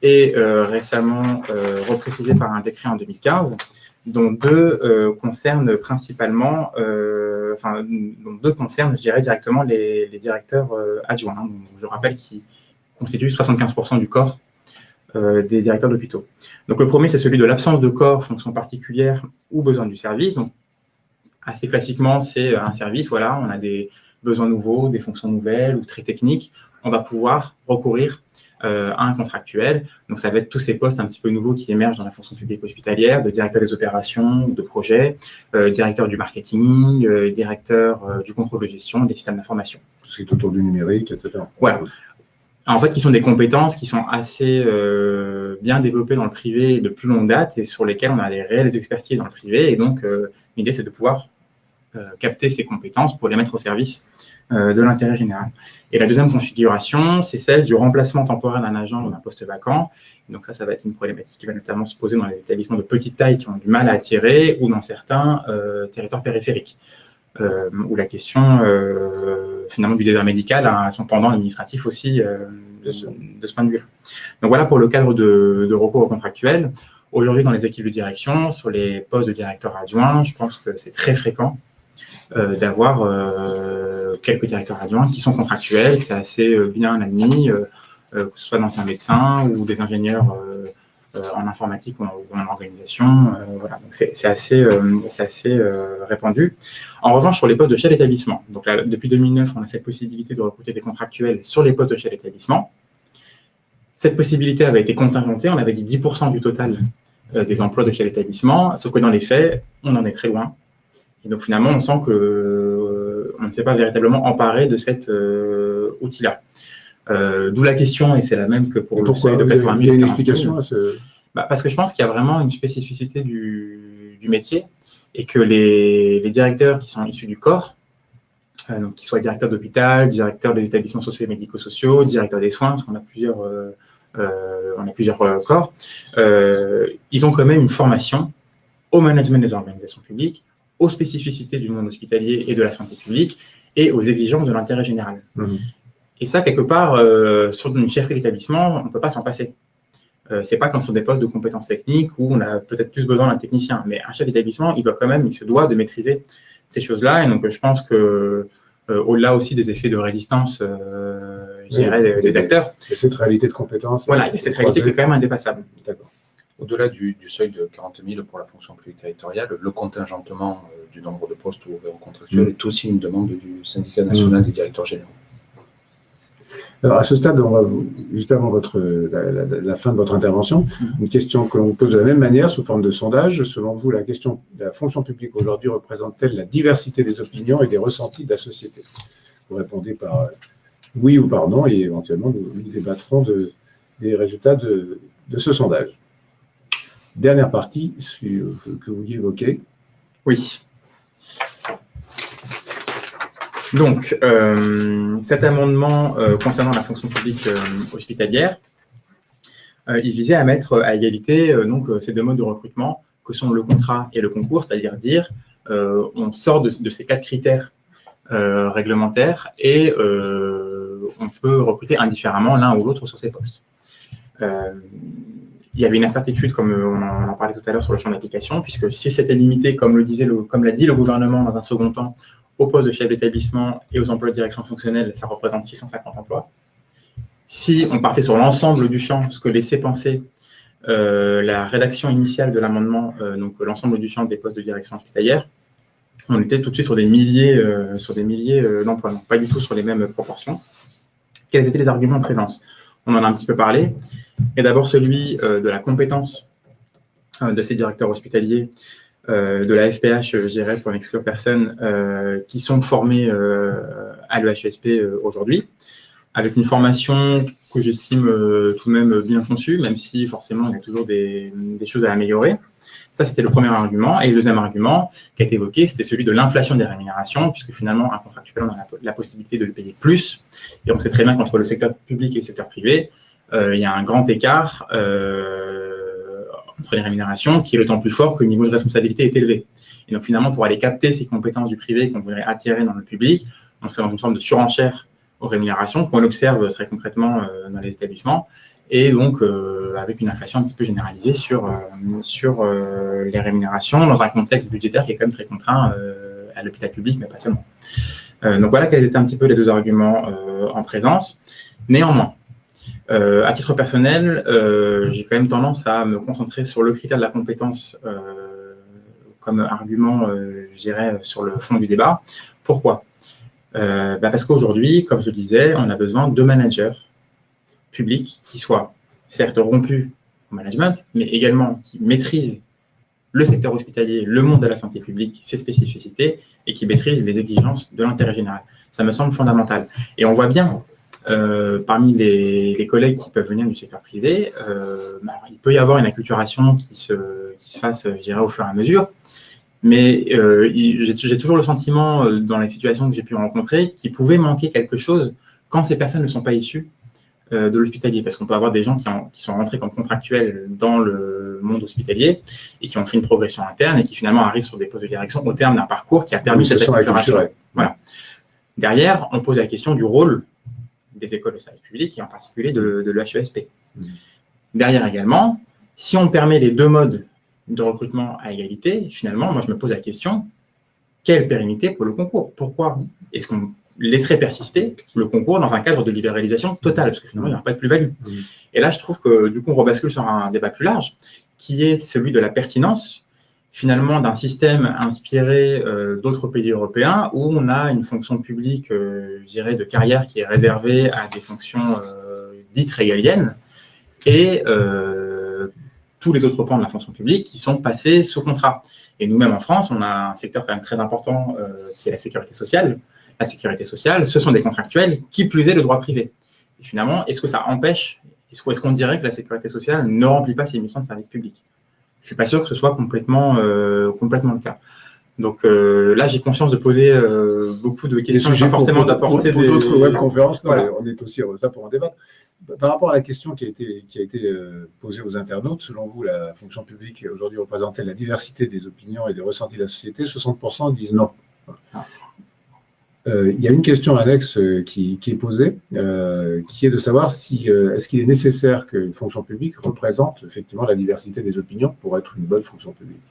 et récemment reprécisés par un décret en 2015, dont 2 concernent principalement, dont 2 concernent, je dirais, directement les directeurs adjoints. Donc, je rappelle qu'ils constituent 75% du corps des directeurs d'hôpitaux. Donc le premier, c'est celui de l'absence de corps, fonction particulière ou besoin du service. Donc, assez classiquement, c'est un service, voilà, on a des besoins nouveaux, des fonctions nouvelles ou très techniques, on va pouvoir recourir à un contractuel. Donc, ça va être tous ces postes un petit peu nouveaux qui émergent dans la fonction publique hospitalière, de directeur des opérations, de projet, directeur du marketing, directeur du contrôle de gestion, des systèmes d'information. Tout ce qui est autour du numérique, etc. Voilà. En fait, qui sont des compétences qui sont assez bien développées dans le privé de plus longue date et sur lesquelles on a des réelles expertises dans le privé. Et donc, l'idée, c'est de pouvoir capter ces compétences pour les mettre au service de l'intérêt général. Et la deuxième configuration, c'est celle du remplacement temporaire d'un agent ou d'un poste vacant. Donc ça va être une problématique qui va notamment se poser dans les établissements de petite taille qui ont du mal à attirer ou dans certains territoires périphériques, où la question finalement du désert médical a son pendant administratif aussi de ce point de vue. Donc voilà pour le cadre de recours au contractuel. Aujourd'hui, dans les équipes de direction, sur les postes de directeur adjoint, je pense que c'est très fréquent d'avoir quelques directeurs adjoints qui sont contractuels. C'est assez bien admis, que ce soit d'anciens médecins ou des ingénieurs en informatique ou en organisation. Voilà. Donc c'est assez répandu. En revanche, sur les postes de chef d'établissement, donc là, depuis 2009, on a cette possibilité de recruter des contractuels sur les postes de chef d'établissement. Cette possibilité avait été contingentée, on avait dit 10% du total des emplois de chef d'établissement, sauf que dans les faits, on en est très loin. Et donc finalement, on sent qu'on ne s'est pas véritablement emparé de cet outil-là. D'où la question, et c'est la même que pour le seuil de 80 000. Il y a une explication à ce... Parce que je pense qu'il y a vraiment une spécificité du métier et que les directeurs qui sont issus du corps, donc qu'ils soient directeurs d'hôpital, directeurs des établissements sociaux et médico-sociaux, directeurs des soins, parce qu'on a plusieurs corps, ils ont quand même une formation au management des organisations publiques, aux spécificités du monde hospitalier et de la santé publique et aux exigences de l'intérêt général. Mmh. Et ça, quelque part, sur une chefferie d'établissement, on ne peut pas s'en passer. C'est pas comme sur des postes de compétences techniques où on a peut-être plus besoin d'un technicien, mais un chef d'établissement, il se doit de maîtriser ces choses-là. Et donc, je pense que au-delà aussi des effets de résistance, je dirais, des acteurs. Et cette réalité de compétences. Voilà, il y a cette réalité qui est quand même indépassable. D'accord. Au-delà du seuil de 40 000 pour la fonction publique territoriale, le contingentement du nombre de postes ouverts aux contractuels est aussi une demande du syndicat national des directeurs généraux. Alors à ce stade, on va, juste avant la fin de votre intervention, une question que l'on vous pose de la même manière sous forme de sondage. Selon vous, la fonction publique aujourd'hui représente-t-elle la diversité des opinions et des ressentis de la société? Vous répondez par oui ou par non et éventuellement nous débattrons des résultats de ce sondage. Dernière partie que vous vouliez évoquer. Oui. Donc, cet amendement concernant la fonction publique hospitalière, il visait à mettre à égalité ces deux modes de recrutement que sont le contrat et le concours, c'est-à-dire on sort de ces quatre critères réglementaires et on peut recruter indifféremment l'un ou l'autre sur ces postes. Il y avait une incertitude, comme on en parlait tout à l'heure, sur le champ d'application, puisque si c'était limité, comme l'a dit le gouvernement dans un second temps, aux postes de chef d'établissement et aux emplois de direction fonctionnelle, ça représente 650 emplois. Si on partait sur l'ensemble du champ, ce que laissait penser la rédaction initiale de l'amendement, donc l'ensemble du champ des postes de direction hospitalière, on était tout de suite sur des milliers d'emplois, donc pas du tout sur les mêmes proportions. Quels étaient les arguments en présence? On en a un petit peu parlé. Et d'abord celui de la compétence de ces directeurs hospitaliers, de la FPH, je dirais, pour n'exclure personne, qui sont formés à l'EHSP aujourd'hui, avec une formation que j'estime tout de même bien conçue, même si forcément il y a toujours des choses à améliorer. Ça, c'était le premier argument. Et le deuxième argument qui a été évoqué, c'était celui de l'inflation des rémunérations, puisque finalement, un contractuel, on a la possibilité de le payer plus. Et on sait très bien qu'entre le secteur public et le secteur privé, il y a un grand écart entre les rémunérations qui est d'autant plus fort que le niveau de responsabilité est élevé. Et donc finalement, pour aller capter ces compétences du privé qu'on voudrait attirer dans le public, on serait dans une forme de surenchère aux rémunérations qu'on observe très concrètement dans les établissements et donc avec une inflation un petit peu généralisée sur les rémunérations dans un contexte budgétaire qui est quand même très contraint à l'hôpital public, mais pas seulement. Donc voilà quels étaient un petit peu les deux arguments en présence. Néanmoins, À titre personnel, j'ai quand même tendance à me concentrer sur le critère de la compétence comme argument, je dirais, sur le fond du débat. Pourquoi? Parce qu'aujourd'hui, comme je disais, on a besoin de managers publics qui soient certes rompus au management, mais également qui maîtrisent le secteur hospitalier, le monde de la santé publique, ses spécificités, et qui maîtrisent les exigences de l'intérêt général. Ça me semble fondamental. Et on voit bien, parmi les collègues qui peuvent venir du secteur privé, il peut y avoir une acculturation qui se fasse, je dirais, au fur et à mesure. Mais j'ai toujours le sentiment, dans les situations que j'ai pu rencontrer, qu'il pouvait manquer quelque chose quand ces personnes ne sont pas issues de l'hospitalier. Parce qu'on peut avoir des gens qui sont rentrés comme contractuels dans le monde hospitalier et qui ont fait une progression interne et qui finalement arrivent sur des postes de direction au terme d'un parcours qui a permis cette acculturation. Voilà. Derrière, on pose la question du rôle des écoles de service public et en particulier de l'HESP. Derrière également, si on permet les deux modes de recrutement à égalité, finalement, moi je me pose la question, quelle pérennité pour le concours? Pourquoi est-ce qu'on laisserait persister le concours dans un cadre de libéralisation totale? Parce que finalement, il n'y aura pas de plus-value. Et là, je trouve que du coup, on rebascule sur un débat plus large, qui est celui de la pertinence, finalement, d'un système inspiré d'autres pays européens, où on a une fonction publique, je dirais, de carrière qui est réservée à des fonctions dites régaliennes, et tous les autres pans de la fonction publique qui sont passés sous contrat. Et nous-mêmes en France, on a un secteur quand même très important qui est la sécurité sociale. La sécurité sociale, ce sont des contractuels, qui plus est le droit privé. Et finalement, est-ce que ça empêche, est-ce qu'on dirait que la sécurité sociale ne remplit pas ses missions de service public? Je ne suis pas sûr que ce soit complètement le cas. Donc là, j'ai conscience de poser beaucoup de questions, pas forcément d'apporter pour d'autres webconférences. Voilà. On est aussi ça pour en débattre. Par rapport à la question qui a été posée aux internautes, selon vous, la fonction publique aujourd'hui représentait la diversité des opinions et des ressentis de la société? 60% disent non. Il y a une question annexe qui est posée, qui est de savoir si est-ce qu'il est nécessaire qu'une fonction publique représente effectivement la diversité des opinions pour être une bonne fonction publique.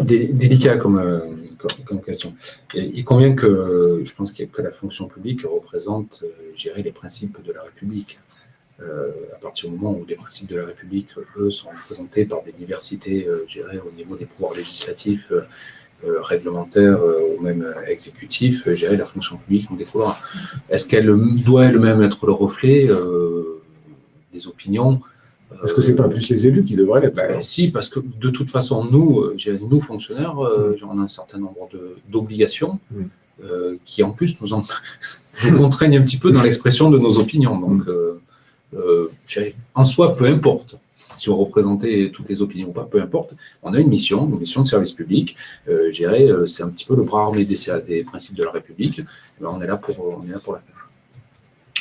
Délicat comme question. Il convient que, je pense que la fonction publique représente, je dirais, les principes de la République. À partir du moment où les principes de la République, eux, sont représentés par des diversités, je dirais, au niveau des pouvoirs législatifs, réglementaires ou même exécutifs, je dirais, la fonction publique en découlera. Est-ce qu'elle doit elle-même être le reflet des opinions? Est-ce que ce n'est pas plus les élus qui devraient l'être? Si, parce que de toute façon, nous fonctionnaires, on a un certain nombre d'obligations qui, en plus, nous contraignent un petit peu dans l'expression de nos opinions. Donc, en soi, peu importe si on représentait toutes les opinions ou pas, peu importe, on a une mission de service public. C'est un petit peu le bras armé des principes de la République. On est là pour la faire.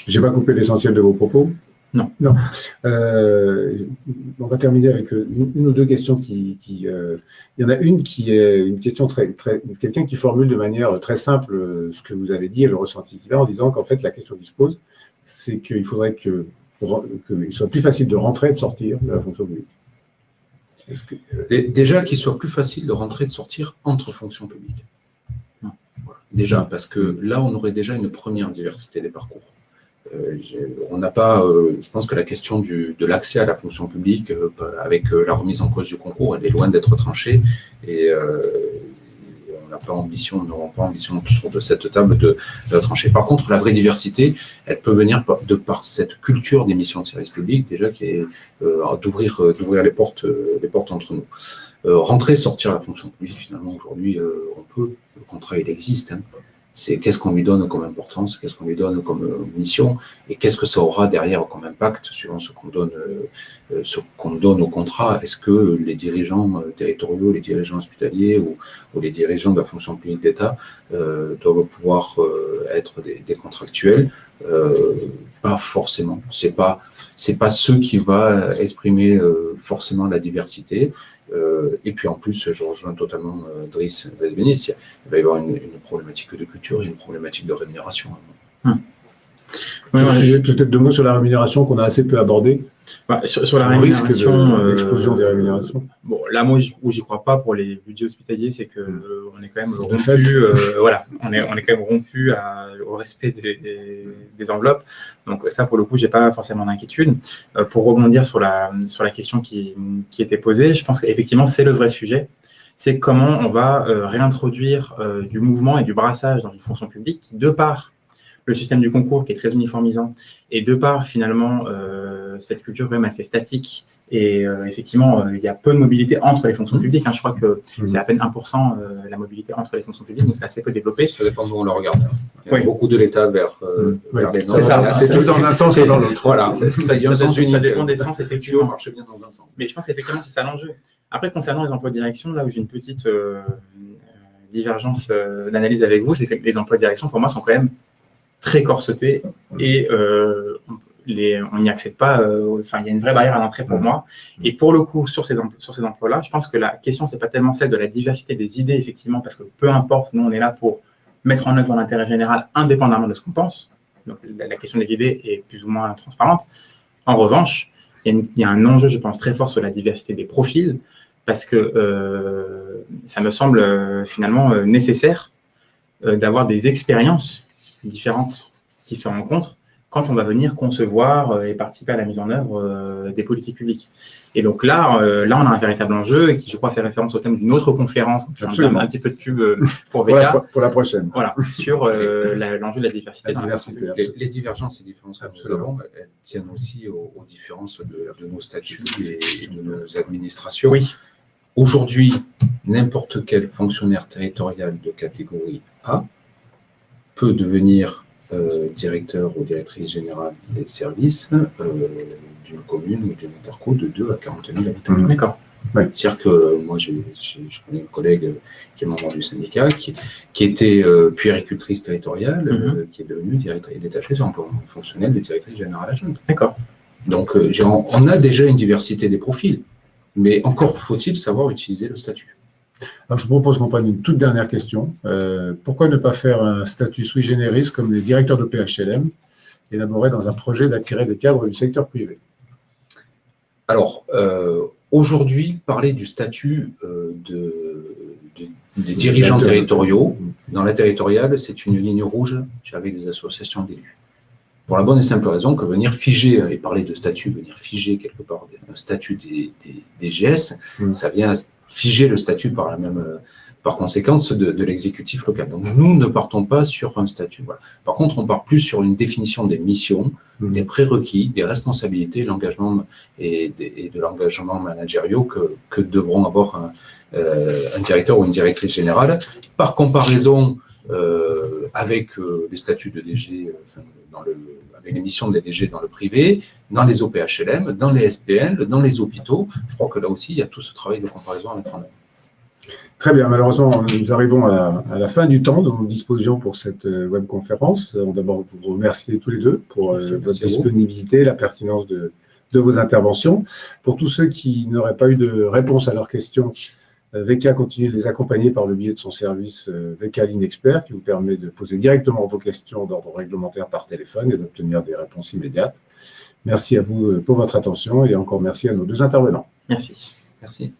Je n'ai pas coupé l'essentiel de vos propos. Non. On va terminer avec une ou deux questions il y en a une qui est une question quelqu'un qui formule de manière très simple ce que vous avez dit et le ressenti qu'il a en disant qu'en fait la question qui se pose, c'est qu'il faudrait qu'il soit plus facile de rentrer et de sortir de la fonction publique. Déjà qu'il soit plus facile de rentrer et de sortir entre fonctions publiques. Voilà. Déjà, parce que là, on aurait déjà une première diversité des parcours. On n'a pas, je pense que la question de l'accès à la fonction publique, avec la remise en cause du concours, elle est loin d'être tranchée et on n'aura pas ambition autour de cette table de trancher. Par contre, la vraie diversité, elle peut venir de par cette culture des missions de service public, déjà qui est d'ouvrir les portes entre nous. Rentrer, sortir la fonction publique, finalement, aujourd'hui, on peut, le contrat, il existe. C'est qu'est-ce qu'on lui donne comme importance, qu'est-ce qu'on lui donne comme mission, et qu'est-ce que ça aura derrière comme impact suivant ce qu'on donne au contrat. Est-ce que les dirigeants territoriaux, les dirigeants hospitaliers ou les dirigeants de la fonction publique d'État doivent pouvoir être des contractuels? Pas forcément. C'est pas ce qui va exprimer forcément la diversité. Et puis en plus, je rejoins totalement Driss Besbeni, il va y avoir une problématique de culture et une problématique de rémunération. Peut-être 2 mots sur la rémunération qu'on a assez peu abordé. Sur la rémunération, l'explosion des rémunérations. Bon, là, moi, où j'y crois pas pour les budgets hospitaliers, c'est que on est quand même rompu. Voilà, on est quand même rompu au respect des enveloppes. Donc ça, pour le coup, j'ai pas forcément d'inquiétude. Pour rebondir sur la question qui était posée, je pense qu'effectivement, c'est le vrai sujet. C'est comment on va réintroduire du mouvement et du brassage dans une fonction publique qui, de part le système du concours qui est très uniformisant, et de part finalement cette culture quand même assez statique, et effectivement il y a peu de mobilité entre les fonctions publiques, hein. Je crois que c'est à peine 1% la mobilité entre les fonctions publiques, donc c'est assez peu développé. Ça dépend d'où on le regarde. Il y a beaucoup de l'État vers les normes. C'est ça, c'est tout dans un sens et dans l'autre. Voilà, ça dépend des sens, effectivement. Marche bien dans un sens. Mais je pense qu'effectivement c'est ça l'enjeu. Après, concernant les emplois de direction, là où j'ai une petite divergence d'analyse avec vous, c'est que les emplois de direction pour moi sont quand même très corseté et on n'y accède pas. Enfin, il y a une vraie barrière à l'entrée pour moi. Et pour le coup, sur ces emplois-là, je pense que la question, c'est pas tellement celle de la diversité des idées, effectivement, parce que peu importe, nous, on est là pour mettre en œuvre l'intérêt général indépendamment de ce qu'on pense. Donc, la question des idées est plus ou moins transparente. En revanche, il y a un enjeu, je pense, très fort sur la diversité des profils, parce que ça me semble finalement nécessaire d'avoir des expériences différentes qui se rencontrent quand on va venir concevoir et participer à la mise en œuvre des politiques publiques. Et donc là, on a un véritable enjeu et qui, je crois, fait référence au thème d'une autre conférence, un petit peu de pub pour VK. Pour la prochaine. Voilà, sur l'enjeu de la diversité. Les divergences et différences que nous avons, elles tiennent aussi aux différences de nos statuts et de nos administrations. Oui. Aujourd'hui, n'importe quel fonctionnaire territorial de catégorie A peut devenir directeur ou directrice générale des services d'une commune ou d'une interco de 2 à 40 000 habitants. D'accord. Ouais. C'est-à-dire que moi, je connais une collègue qui est membre du syndicat, qui était puéricultrice territoriale, qui est devenue directrice détachée sur un plan fonctionnel de directrice générale adjointe. D'accord. Donc, on a déjà une diversité des profils, mais encore faut-il savoir utiliser le statut. Alors, je vous propose qu'on prenne une toute dernière question. Pourquoi ne pas faire un statut sui generis comme les directeurs de PHLM, élaboré dans un projet d'attirer des cadres du secteur privé? Alors, aujourd'hui, parler du statut des dirigeants territoriaux dans la territoriale, c'est une ligne rouge avec des associations d'élus. Pour la bonne et simple raison que venir figer, et parler de statut, venir figer quelque part un statut des GS, ça vient figer le statut par conséquence de l'exécutif local. Donc nous ne partons pas sur un statut. Voilà. Par contre, on part plus sur une définition des missions, des prérequis, des responsabilités, l'engagement et de l'engagement managériaux que devront avoir un directeur ou une directrice générale. Par comparaison avec les statuts de DG, avec les missions des DG dans le privé, dans les OPHLM, dans les SPL, dans les hôpitaux, je crois que là aussi, il y a tout ce travail de comparaison à mettre en œuvre. Très bien, malheureusement, nous arrivons à la fin du temps dont nous disposions pour cette webconférence. Nous allons d'abord vous remercier tous les deux pour votre disponibilité, la pertinence de vos interventions. Pour tous ceux qui n'auraient pas eu de réponse à leurs questions, VK continue de les accompagner par le biais de son service VK Ligne Expert qui vous permet de poser directement vos questions d'ordre réglementaire par téléphone et d'obtenir des réponses immédiates. Merci à vous pour votre attention et encore merci à nos deux intervenants. Merci. Merci.